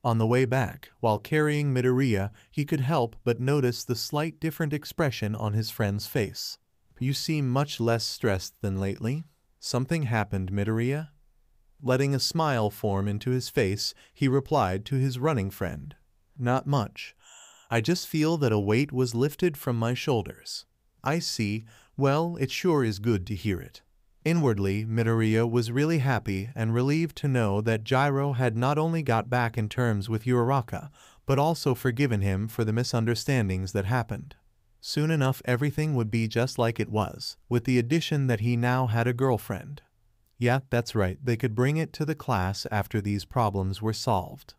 On the way back, while carrying Midoriya, he could help but notice the slight different expression on his friend's face. You seem much less stressed than lately. Something happened, Midoriya? Letting a smile form into his face, he replied to his running friend. Not much. I just feel that a weight was lifted from my shoulders. I see. Well, it sure is good to hear it. Inwardly, Midoriya was really happy and relieved to know that Gyro had not only got back in terms with Uraraka, but also forgiven him for the misunderstandings that happened. Soon enough everything would be just like it was, with the addition that he now had a girlfriend. Yeah, that's right, they could bring it to the class after these problems were solved.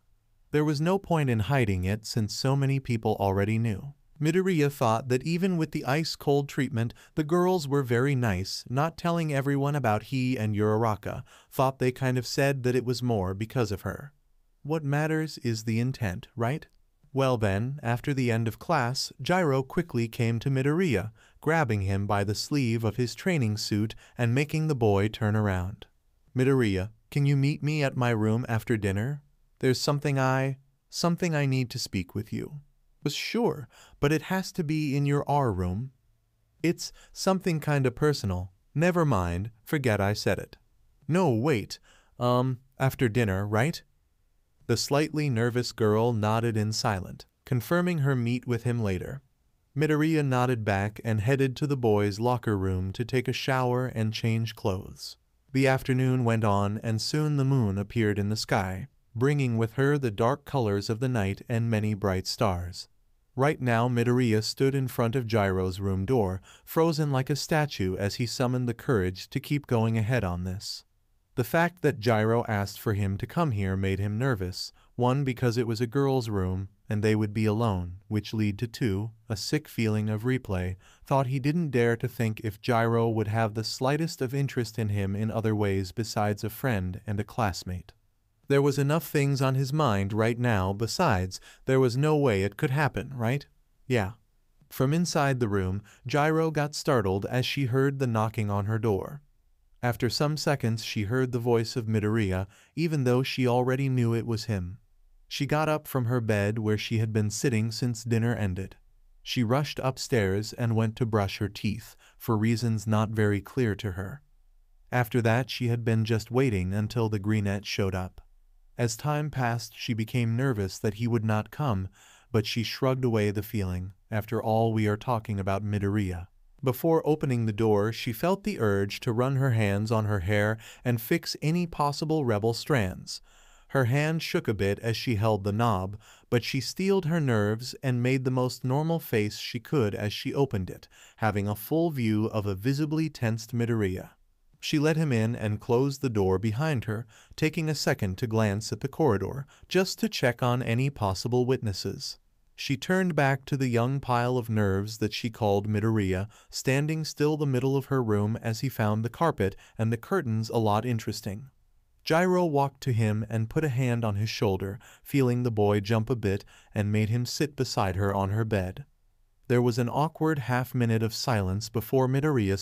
There was no point in hiding it since so many people already knew. Midoriya thought that even with the ice-cold treatment, the girls were very nice, not telling everyone about he and Uraraka, thought they kind of said that it was more because of her. What matters is the intent, right? Well then, after the end of class, Gyro quickly came to Midoriya, grabbing him by the sleeve of his training suit and making the boy turn around. Midoriya, can you meet me at my room after dinner? There's something I need to speak with you. Sure, but it has to be in your R room. It's something kinda personal. Never mind, forget I said it. No, wait, after dinner, right? The slightly nervous girl nodded in silence, confirming her meet with him later. Midoriya nodded back and headed to the boys' locker room to take a shower and change clothes. The afternoon went on and soon the moon appeared in the sky, bringing with her the dark colors of the night and many bright stars. Right now Midoriya stood in front of Gyro's room door, frozen like a statue as he summoned the courage to keep going ahead on this. The fact that Gyro asked for him to come here made him nervous, one because it was a girl's room, and they would be alone, which lead to 2, a sick feeling of replay, thought he didn't dare to think if Gyro would have the slightest of interest in him in other ways besides a friend and a classmate. There was enough things on his mind right now, besides, there was no way it could happen, right? Yeah. From inside the room, Gyro got startled as she heard the knocking on her door. After some seconds she heard the voice of Midoriya, even though she already knew it was him. She got up from her bed where she had been sitting since dinner ended. She rushed upstairs and went to brush her teeth, for reasons not very clear to her. After that she had been just waiting until the greenette showed up. As time passed she became nervous that he would not come, but she shrugged away the feeling. After all, we are talking about Midoriya. Before opening the door, she felt the urge to run her hands on her hair and fix any possible rebel strands. Her hand shook a bit as she held the knob, but she steeled her nerves and made the most normal face she could as she opened it, having a full view of a visibly tensed Midoriya. She let him in and closed the door behind her, taking a second to glance at the corridor, just to check on any possible witnesses. She turned back to the young pile of nerves that she called Midoriya, standing still the middle of her room as he found the carpet and the curtains a lot interesting. Gyro walked to him and put a hand on his shoulder, feeling the boy jump a bit, and made him sit beside her on her bed. There was an awkward half-minute of silence before Midoriya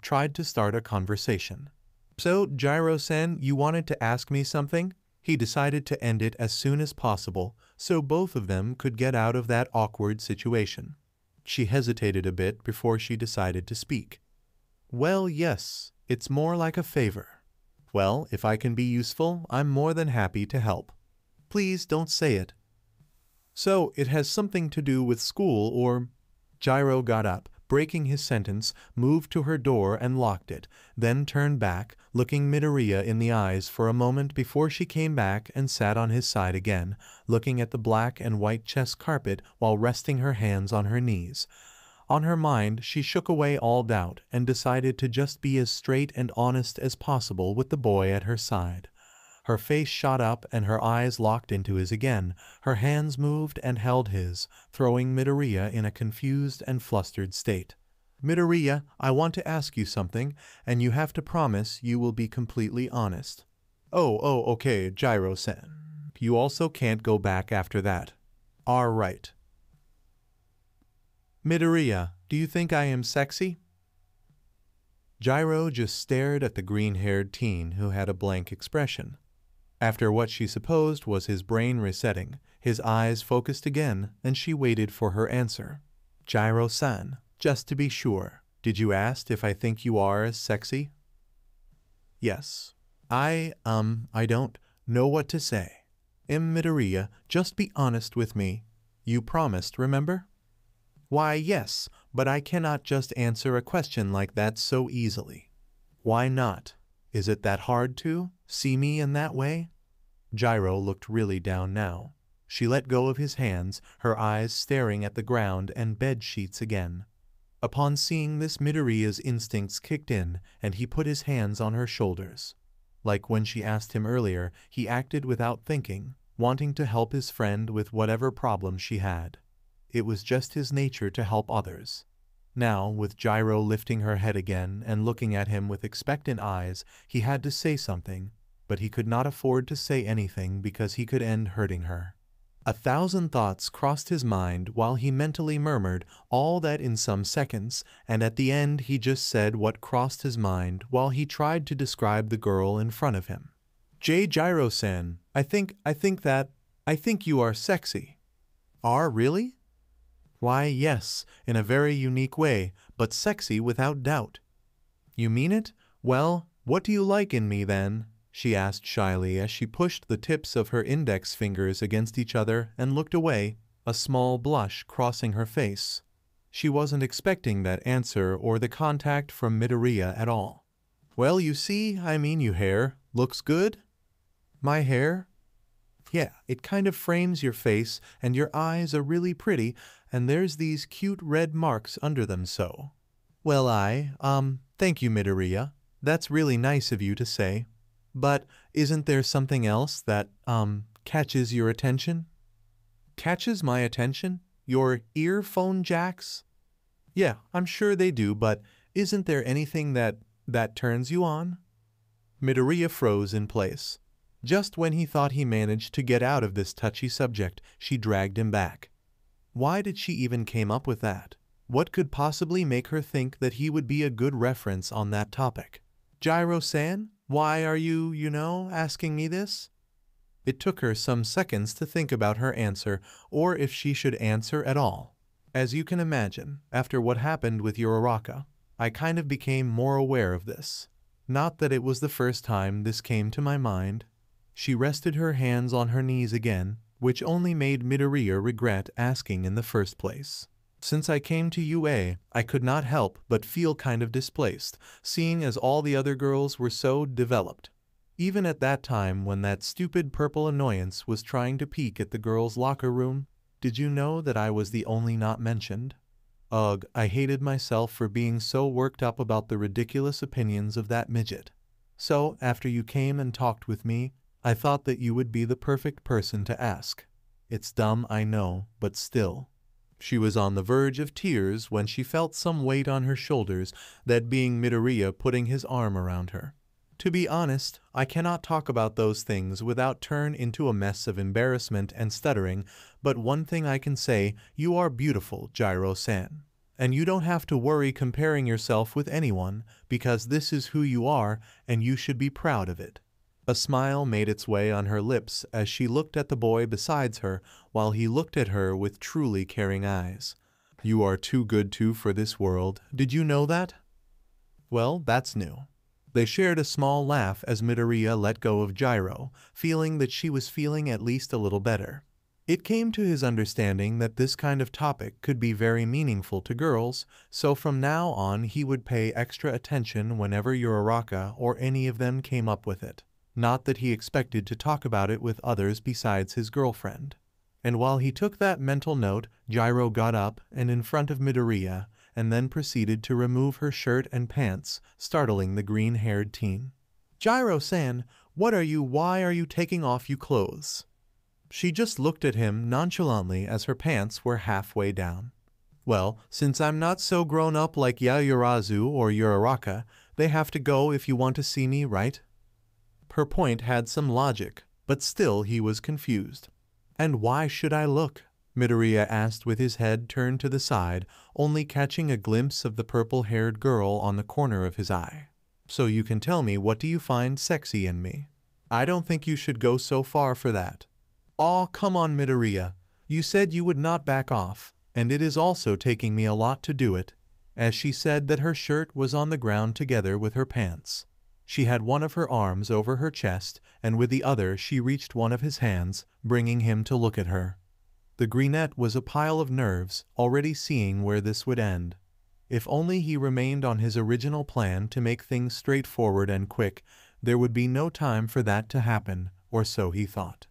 tried to start a conversation. "So, Gyro-san, you wanted to ask me something?" He decided to end it as soon as possible, so both of them could get out of that awkward situation. She hesitated a bit before she decided to speak. "Well, yes, it's more like a favor." "Well, if I can be useful, I'm more than happy to help." "Please don't say it." "So, it has something to do with school or—" Gyro got up, breaking his sentence, moved to her door and locked it, then turned back, looking Midoriya in the eyes for a moment before she came back and sat on his side again, looking at the black and white chess carpet while resting her hands on her knees. On her mind, she shook away all doubt and decided to just be as straight and honest as possible with the boy at her side. Her face shot up and her eyes locked into his again. Her hands moved and held his, throwing Midoriya in a confused and flustered state. "Midoriya, I want to ask you something, and you have to promise you will be completely honest." Oh, okay, Gyro-san. You also can't go back after that." "All right." "Midoriya, do you think I am sexy?" Gyro just stared at the green-haired teen who had a blank expression. After what she supposed was his brain resetting, his eyes focused again, and she waited for her answer. "Gyro-san, just to be sure, did you ask if I think you are as sexy?" "Yes. I don't know what to say. Midoriya, just be honest with me. You promised, remember?" "Why, yes, but I cannot just answer a question like that so easily." "Why not? Is it that hard to see me in that way?" Gyro looked really down now. She let go of his hands, her eyes staring at the ground and bed sheets again. Upon seeing this, Midoriya's instincts kicked in, and he put his hands on her shoulders. Like when she asked him earlier, he acted without thinking, wanting to help his friend with whatever problem she had. It was just his nature to help others. Now, with Gyro lifting her head again and looking at him with expectant eyes, he had to say something, but he could not afford to say anything because he could end hurting her. 1,000 thoughts crossed his mind while he mentally murmured all that in some seconds, and at the end he just said what crossed his mind while he tried to describe the girl in front of him. Gyro-san, I think you are sexy." "Are really?" "Why, yes, in a very unique way, but sexy without doubt." "You mean it? Well, what do you like in me then?" she asked shyly as she pushed the tips of her index fingers against each other and looked away, a small blush crossing her face. She wasn't expecting that answer or the contact from Midoriya at all. "Well, you see, your hair looks good." "My hair?" "Yeah, it kind of frames your face, and your eyes are really pretty, and there's these cute red marks under them so." "Well, thank you, Midoriya. That's really nice of you to say. But isn't there something else that, catches your attention?" Catches my attention? Your earphone jacks? Yeah, I'm sure they do, but isn't there anything that turns you on? Midoriya froze in place. Just when he thought he managed to get out of this touchy subject, she dragged him back. Why did she even came up with that? What could possibly make her think that he would be a good reference on that topic? Gyro-san, why are you, asking me this? It took her some seconds to think about her answer, or if she should answer at all. As you can imagine, after what happened with Uraraka, I kind of became more aware of this. Not that it was the first time this came to my mind. She rested her hands on her knees again, which only made Midoriya regret asking in the first place. Since I came to UA, I could not help but feel kind of displaced, seeing as all the other girls were so developed. Even at that time when that stupid purple annoyance was trying to peek at the girls' locker room, did you know that I was the only not mentioned? Ugh, I hated myself for being so worked up about the ridiculous opinions of that midget. So, after you came and talked with me, I thought that you would be the perfect person to ask. It's dumb, I know, but still. She was on the verge of tears when she felt some weight on her shoulders, that being Midoriya putting his arm around her. To be honest, I cannot talk about those things without turn into a mess of embarrassment and stuttering, but one thing I can say, you are beautiful, Gyro-san. And you don't have to worry comparing yourself with anyone, because this is who you are, and you should be proud of it. A smile made its way on her lips as she looked at the boy beside her, while he looked at her with truly caring eyes. You are too good for this world, did you know that? Well, that's new. They shared a small laugh as Midoriya let go of Gyro, feeling that she was feeling at least a little better. It came to his understanding that this kind of topic could be very meaningful to girls, so from now on he would pay extra attention whenever Uraraka or any of them came up with it. Not that he expected to talk about it with others besides his girlfriend. And while he took that mental note, Gyro got up and in front of Midoriya, and then proceeded to remove her shirt and pants, startling the green-haired teen. Gyro-san, why are you taking off your clothes? She just looked at him nonchalantly as her pants were halfway down. Well, since I'm not so grown up like Yaoyorozu or Uraraka, they have to go if you want to see me, right? Her point had some logic, but still he was confused. And why should I look? Midoriya asked with his head turned to the side, only catching a glimpse of the purple-haired girl on the corner of his eye. So you can tell me, what do you find sexy in me? I don't think you should go so far for that. Aw, come on, Midoriya. You said you would not back off, and it is also taking me a lot to do it. As she said that her shirt was on the ground together with her pants. She had one of her arms over her chest, and with the other she reached one of his hands, bringing him to look at her. The greenette was a pile of nerves, already seeing where this would end. If only he remained on his original plan to make things straightforward and quick, there would be no time for that to happen, or so he thought.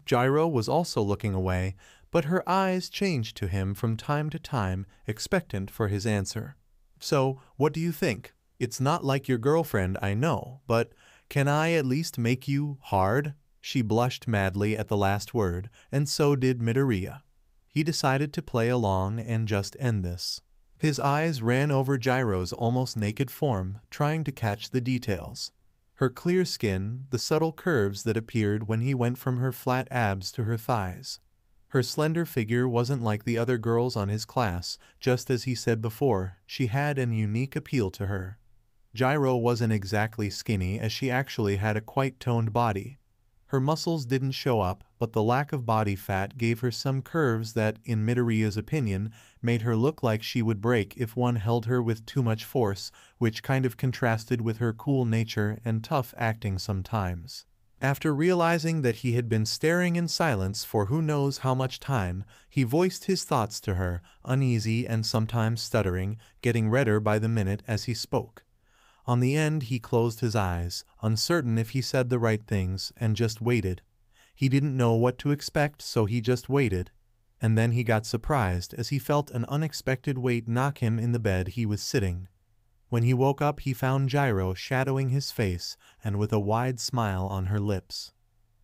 Gyro was also looking away, but her eyes changed to him from time to time, expectant for his answer. So, what do you think? It's not like your girlfriend, I know, but can I at least make you hard? She blushed madly at the last word, and so did Midoriya. He decided to play along and just end this. His eyes ran over Gyro's almost naked form, trying to catch the details. Her clear skin, the subtle curves that appeared when he went from her flat abs to her thighs. Her slender figure wasn't like the other girls on his class, just as he said before, she had an unique appeal to her. Gyro wasn't exactly skinny, as she actually had a quite toned body. Her muscles didn't show up, but the lack of body fat gave her some curves that, in Midoriya's opinion, made her look like she would break if one held her with too much force, which kind of contrasted with her cool nature and tough acting sometimes. After realizing that he had been staring in silence for who knows how much time, he voiced his thoughts to her, uneasy and sometimes stuttering, getting redder by the minute as he spoke. On the end he closed his eyes, uncertain if he said the right things, and just waited. He didn't know what to expect, so he just waited. And then he got surprised as he felt an unexpected weight knock him in the bed he was sitting. When he woke up he found Gyro shadowing his face and with a wide smile on her lips.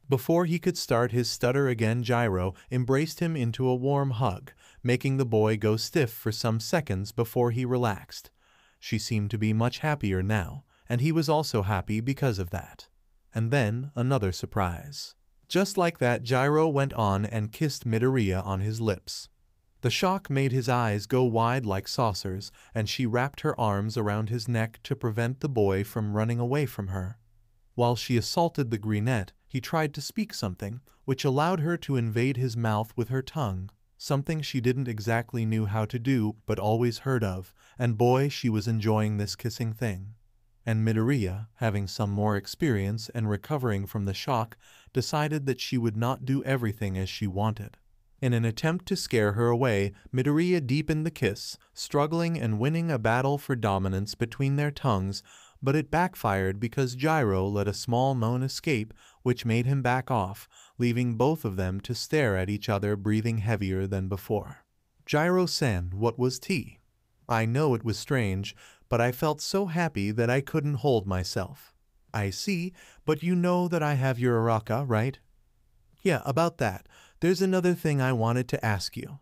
Before he could start his stutter again, Gyro embraced him into a warm hug, making the boy go stiff for some seconds before he relaxed. She seemed to be much happier now, and he was also happy because of that. And then another surprise. Just like that, Gyro went on and kissed Midoriya on his lips. The shock made his eyes go wide like saucers, and she wrapped her arms around his neck to prevent the boy from running away from her. While she assaulted the greenette, he tried to speak something, which allowed her to invade his mouth with her tongue, something she didn't exactly knew how to do but always heard of, and boy, she was enjoying this kissing thing. And Midoriya, having some more experience and recovering from the shock, decided that she would not do everything as she wanted. In an attempt to scare her away, Midoriya deepened the kiss, struggling and winning a battle for dominance between their tongues, but it backfired because Gyro let a small moan escape, which made him back off, leaving both of them to stare at each other, breathing heavier than before. Gyro-san, what was tea? I know it was strange, but I felt so happy that I couldn't hold myself. I see, but you know that I have Uraraka, right? Yeah, about that. There's another thing I wanted to ask you.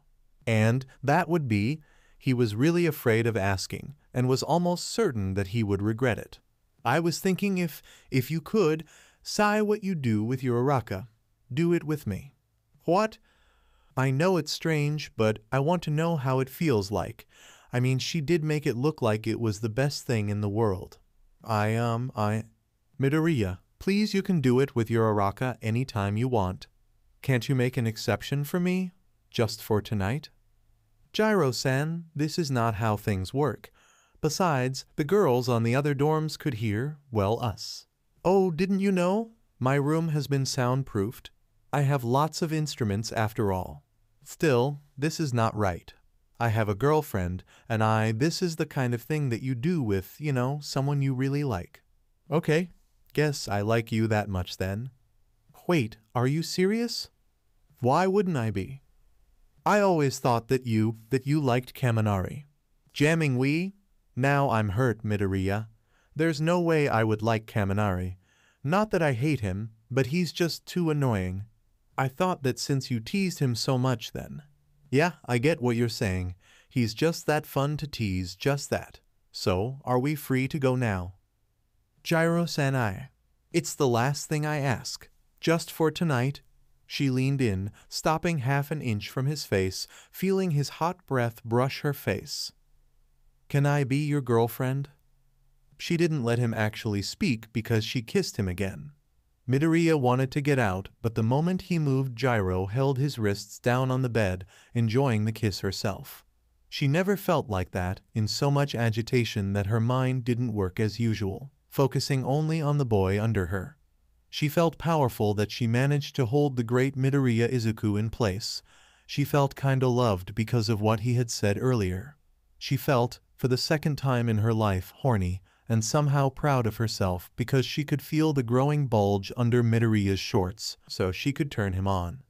And that would be, he was really afraid of asking, and was almost certain that he would regret it. I was thinking if you could, say what you do with Uraraka. Do it with me. What? I know it's strange, but I want to know how it feels like. I mean, she did make it look like it was the best thing in the world. Midoriya, please, you can do it with Uraraka any time you want. Can't you make an exception for me? Just for tonight? Gyro-san, this is not how things work. Besides, the girls on the other dorms could hear, well, us. Oh, didn't you know? My room has been soundproofed. I have lots of instruments after all. Still, this is not right. I have a girlfriend, and this is the kind of thing that you do with, someone you really like. Okay, guess I like you that much then. Wait, are you serious? Why wouldn't I be? I always thought that you liked Kaminari. Jamming we? Now I'm hurt, Midoriya. There's no way I would like Kaminari. Not that I hate him, but he's just too annoying. I thought that since you teased him so much then. Yeah, I get what you're saying. He's just that fun to tease, just that. So, are we free to go now? Gyro-san, it's the last thing I ask. Just for tonight. She leaned in, stopping half an inch from his face, feeling his hot breath brush her face. Can I be your girlfriend? She didn't let him actually speak because she kissed him again. Midoriya wanted to get out, but the moment he moved, Gyro held his wrists down on the bed, enjoying the kiss herself. She never felt like that, in so much agitation that her mind didn't work as usual, focusing only on the boy under her. She felt powerful that she managed to hold the great Midoriya Izuku in place. She felt kinda loved because of what he had said earlier. She felt, for the second time in her life, horny, and somehow proud of herself because she could feel the growing bulge under Midoriya's shorts, so she could turn him on.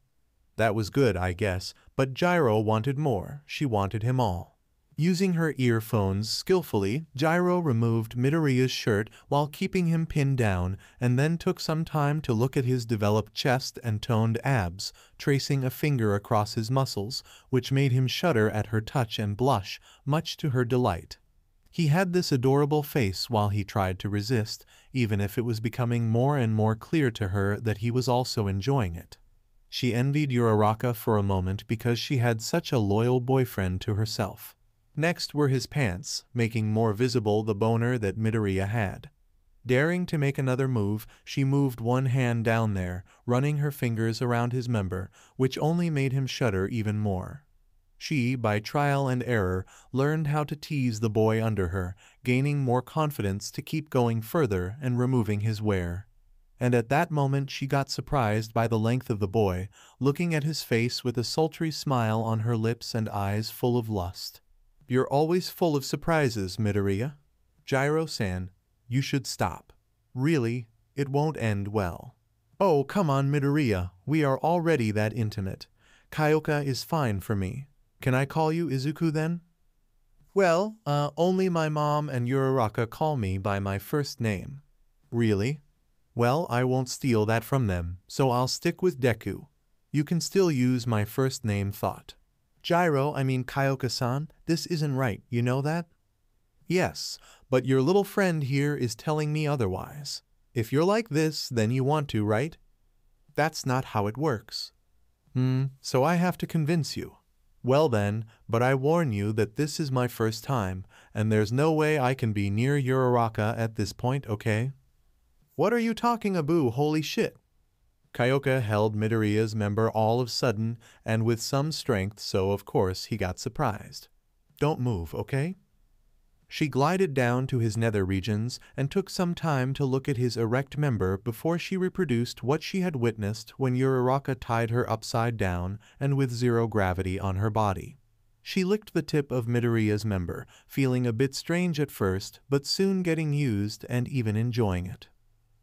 That was good, I guess, but Gyro wanted more. She wanted him all. Using her earphones skillfully, Gyro removed Midoriya's shirt while keeping him pinned down, and then took some time to look at his developed chest and toned abs, tracing a finger across his muscles, which made him shudder at her touch and blush, much to her delight. He had this adorable face while he tried to resist, even if it was becoming more and more clear to her that he was also enjoying it. She envied Uraraka for a moment because she had such a loyal boyfriend to herself. Next were his pants, making more visible the boner that Midoriya had. Daring to make another move, she moved one hand down there, running her fingers around his member, which only made him shudder even more. She, by trial and error, learned how to tease the boy under her, gaining more confidence to keep going further and removing his wear. And at that moment she got surprised by the length of the boy, looking at his face with a sultry smile on her lips and eyes full of lust. You're always full of surprises, Midoriya. Gyro-san, you should stop. Really, it won't end well. Oh, come on, Midoriya. We are already that intimate. Kyoka is fine for me. Can I call you Izuku then? Well, only my mom and Uraraka call me by my first name. Really? Well, I won't steal that from them, so I'll stick with Deku. You can still use my first name thought. Kyoka-san, this isn't right, you know that? Yes, but your little friend here is telling me otherwise. If you're like this, then you want to, right? That's not how it works. So I have to convince you. Well then, but I warn you that this is my first time, and there's no way I can be near Uraraka at this point, okay? What are you talking about, holy shit? Kyoka held Midoriya's member all of a sudden, and with some strength, so of course he got surprised. Don't move, okay? She glided down to his nether regions and took some time to look at his erect member before she reproduced what she had witnessed when Uraraka tied her upside down and with zero gravity on her body. She licked the tip of Midoriya's member, feeling a bit strange at first, but soon getting used and even enjoying it.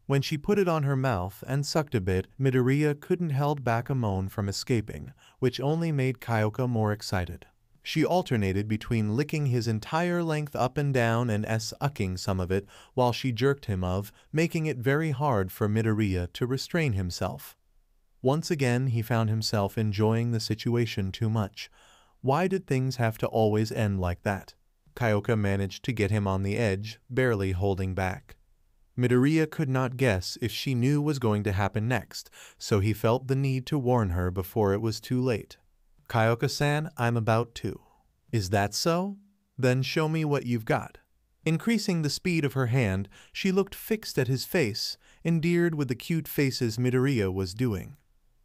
When she put it on her mouth and sucked a bit, Midoriya couldn't hold back a moan from escaping, which only made Kyoka more excited. She alternated between licking his entire length up and down and sucking some of it while she jerked him of, making it very hard for Midoriya to restrain himself. Once again he found himself enjoying the situation too much. Why did things have to always end like that? Kyoka managed to get him on the edge, barely holding back. Midoriya could not guess if she knew was going to happen next, so he felt the need to warn her before it was too late. Kyoka-san, I'm about to. Is that so? Then show me what you've got. Increasing the speed of her hand, she looked fixed at his face, endeared with the cute faces Midoriya was doing.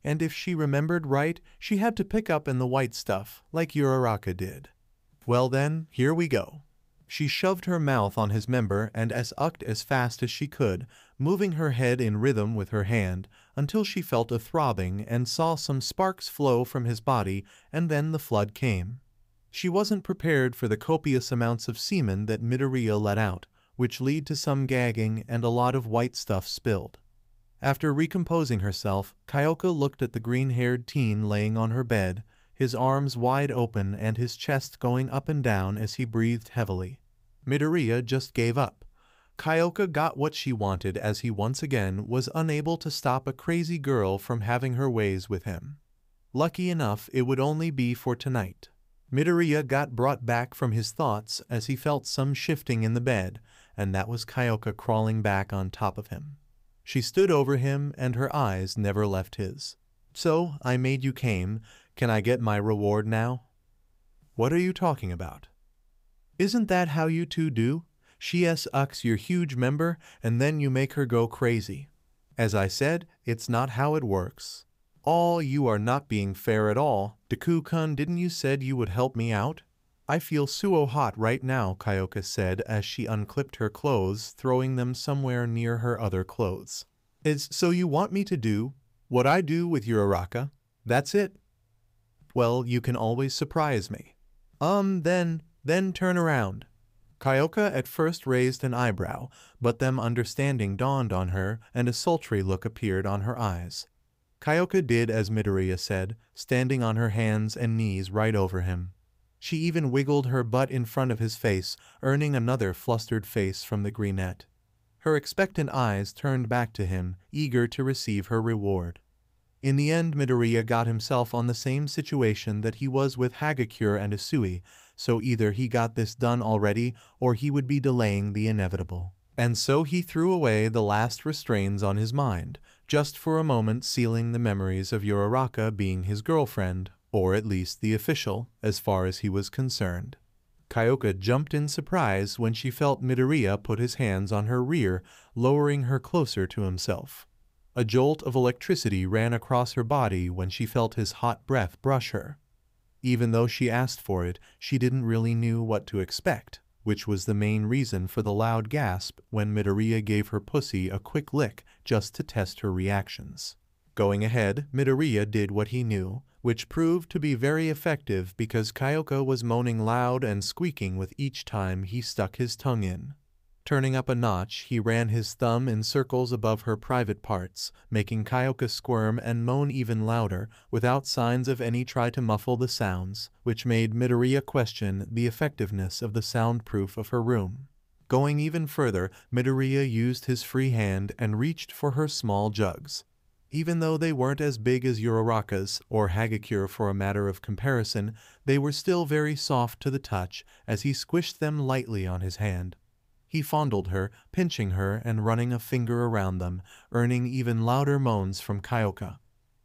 And if she remembered right, she had to pick up in the white stuff, like Uraraka did. Well then, here we go. She shoved her mouth on his member and sucked as fast as she could, moving her head in rhythm with her hand, until she felt a throbbing and saw some sparks flow from his body, and then the flood came. She wasn't prepared for the copious amounts of semen that Midoriya let out, which lead to some gagging and a lot of white stuff spilled. After recomposing herself, Kyoka looked at the green-haired teen laying on her bed, his arms wide open and his chest going up and down as he breathed heavily. Midoriya just gave up. Kyoka got what she wanted as he once again was unable to stop a crazy girl from having her ways with him. Lucky enough, it would only be for tonight. Midoriya got brought back from his thoughts as he felt some shifting in the bed, and that was Kyoka crawling back on top of him. She stood over him and her eyes never left his. So, I made you came. Can I get my reward now? What are you talking about? Isn't that how you two do? She sucks your huge member and then you make her go crazy. As I said, it's not how it works. You are not being fair at all. Deku-kun, didn't you said you would help me out? I feel so hot right now, Kyoka said as she unclipped her clothes, throwing them somewhere near her other clothes. So you want me to do what I do with Uraraka? That's it? Well, you can always surprise me. Then turn around. Kyoka at first raised an eyebrow, but then understanding dawned on her and a sultry look appeared on her eyes. Kyoka did as Midoriya said, standing on her hands and knees right over him. She even wiggled her butt in front of his face, earning another flustered face from the greenette. Her expectant eyes turned back to him, eager to receive her reward. In the end, Midoriya got himself on the same situation that he was with Hagakure and Isui, so either he got this done already or he would be delaying the inevitable. And so he threw away the last restraints on his mind, just for a moment sealing the memories of Uraraka being his girlfriend, or at least the official, as far as he was concerned. Kyoka jumped in surprise when she felt Midoriya put his hands on her rear, lowering her closer to himself. A jolt of electricity ran across her body when she felt his hot breath brush her. Even though she asked for it, she didn't really know what to expect, which was the main reason for the loud gasp when Midoriya gave her pussy a quick lick just to test her reactions. Going ahead, Midoriya did what he knew, which proved to be very effective because Kyoka was moaning loud and squeaking with each time he stuck his tongue in. Turning up a notch, he ran his thumb in circles above her private parts, making Kyoka squirm and moan even louder, without signs of any try to muffle the sounds, which made Midoriya question the effectiveness of the soundproof of her room. Going even further, Midoriya used his free hand and reached for her small jugs. Even though they weren't as big as Uraraka's or Hagakure for a matter of comparison, they were still very soft to the touch as he squished them lightly on his hand. He fondled her, pinching her and running a finger around them, earning even louder moans from Kyoka.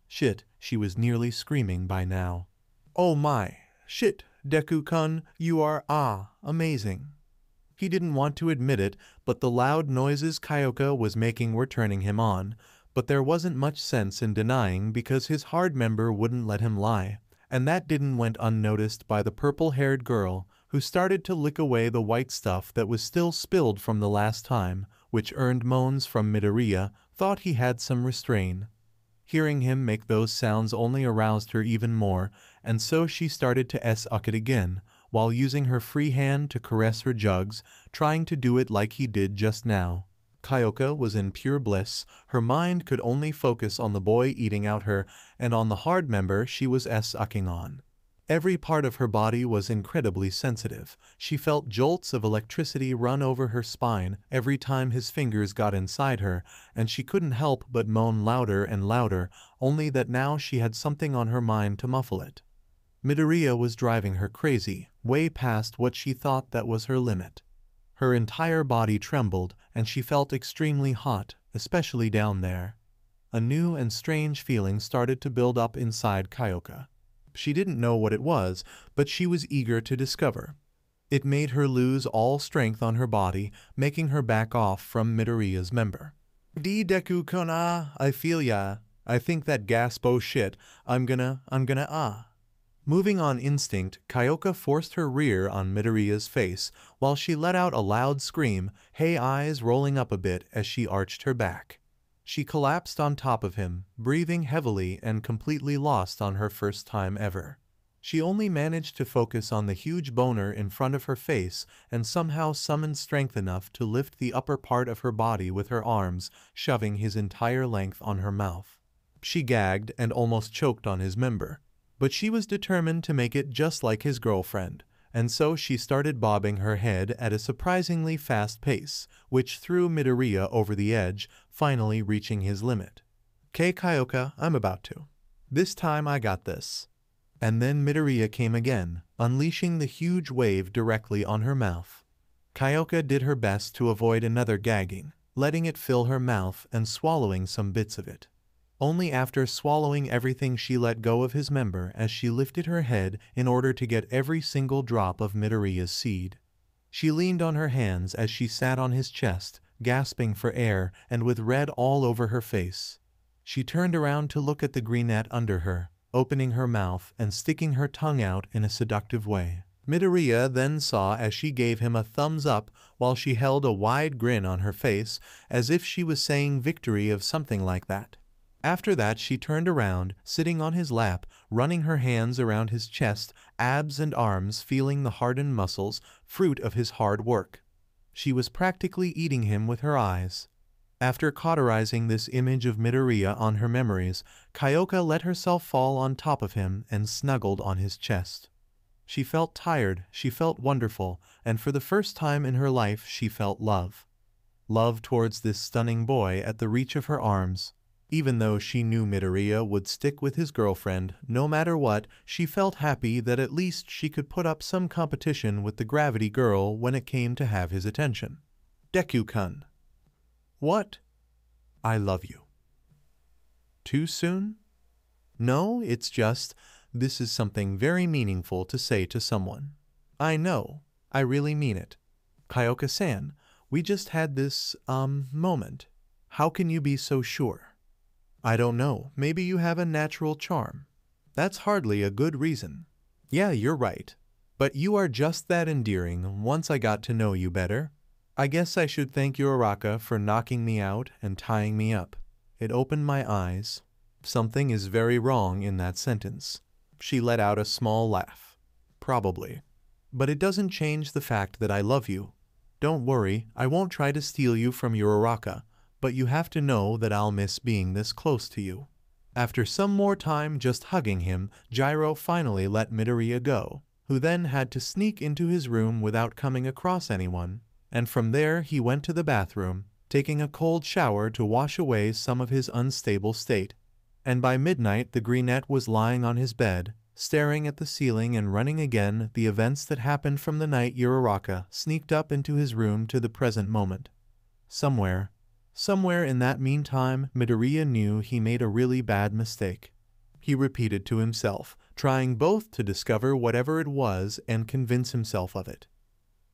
Shit, she was nearly screaming by now. Oh my, shit, Deku-kun, you are amazing. He didn't want to admit it, but the loud noises Kyoka was making were turning him on. But there wasn't much sense in denying because his hard member wouldn't let him lie, and that didn't went unnoticed by the purple-haired girl, who started to lick away the white stuff that was still spilled from the last time, which earned moans from Midoriya, thought he had some restraint. Hearing him make those sounds only aroused her even more, and so she started to suck it again, while using her free hand to caress her jugs, trying to do it like he did just now. Kyoka was in pure bliss. Her mind could only focus on the boy eating out her and on the hard member she was sucking on. Every part of her body was incredibly sensitive. She felt jolts of electricity run over her spine every time his fingers got inside her, and she couldn't help but moan louder and louder, only that now she had something on her mind to muffle it. Midoriya was driving her crazy, way past what she thought that was her limit. Her entire body trembled, and she felt extremely hot, especially down there. A new and strange feeling started to build up inside Kyoka. She didn't know what it was, but she was eager to discover. It made her lose all strength on her body, making her back off from Midoriya's member. Deku-kun, I feel ya. I think that gaspo shit. I'm gonna. Moving on instinct, Kyoka forced her rear on Midoriya's face, while she let out a loud scream, hey eyes rolling up a bit as she arched her back. She collapsed on top of him, breathing heavily and completely lost on her first time ever. She only managed to focus on the huge boner in front of her face and somehow summoned strength enough to lift the upper part of her body with her arms, shoving his entire length on her mouth. She gagged and almost choked on his member. But she was determined to make it just like his girlfriend, and so she started bobbing her head at a surprisingly fast pace, which threw Midoriya over the edge, finally reaching his limit. "'Kay, Kyoka, I'm about to. This time I got this." And then Midoriya came again, unleashing the huge wave directly on her mouth. Kyoka did her best to avoid another gagging, letting it fill her mouth and swallowing some bits of it. Only after swallowing everything she let go of his member as she lifted her head in order to get every single drop of Midoriya's seed. She leaned on her hands as she sat on his chest, gasping for air and with red all over her face. She turned around to look at the greenette under her, opening her mouth and sticking her tongue out in a seductive way. Midoriya then saw as she gave him a thumbs up while she held a wide grin on her face as if she was saying victory of something like that. After that she turned around, sitting on his lap, running her hands around his chest, abs and arms, feeling the hardened muscles, fruit of his hard work. She was practically eating him with her eyes. After cauterizing this image of Midoriya on her memories, Kyoka let herself fall on top of him and snuggled on his chest. She felt tired, she felt wonderful, and for the first time in her life she felt love. Love towards this stunning boy at the reach of her arms. Even though she knew Midoriya would stick with his girlfriend, no matter what, she felt happy that at least she could put up some competition with the gravity girl when it came to have his attention. Deku-kun. What? I love you. Too soon? No, it's just, this is something very meaningful to say to someone. I know, I really mean it. Kyoka-san, we just had this, moment. How can you be so sure? I don't know, maybe you have a natural charm. That's hardly a good reason. Yeah, you're right. But you are just that endearing once I got to know you better. I guess I should thank Uraraka for knocking me out and tying me up. It opened my eyes. Something is very wrong in that sentence. She let out a small laugh. Probably. But it doesn't change the fact that I love you. Don't worry, I won't try to steal you from Uraraka. But you have to know that I'll miss being this close to you. After some more time just hugging him, Gyro finally let Midoriya go, who then had to sneak into his room without coming across anyone. and from there he went to the bathroom, taking a cold shower to wash away some of his unstable state. And by midnight the brunette was lying on his bed, staring at the ceiling and running again the events that happened from the night Uraraka sneaked up into his room to the present moment. Somewhere in that meantime, Midoriya knew he made a really bad mistake. He repeated to himself, trying both to discover whatever it was and convince himself of it.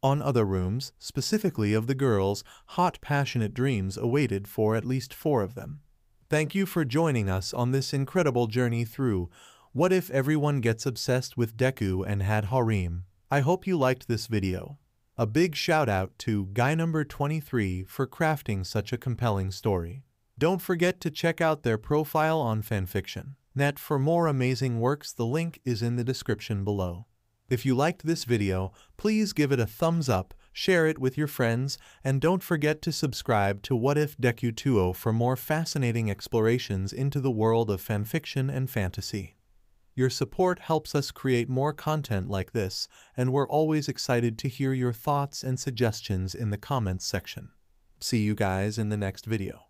On other rooms, specifically of the girls, hot passionate dreams awaited for at least 4 of them. Thank you for joining us on this incredible journey through What If Everyone Gets Obsessed with Deku and Had Harem. I hope you liked this video. A big shout out to guy number 23 for crafting such a compelling story. Don't forget to check out their profile on fanfiction.net for more amazing works. The link is in the description below. If you liked this video, please give it a thumbs up, share it with your friends, and don't forget to subscribe to What If Deku 2 for more fascinating explorations into the world of fanfiction and fantasy. Your support helps us create more content like this, and we're always excited to hear your thoughts and suggestions in the comments section. See you guys in the next video.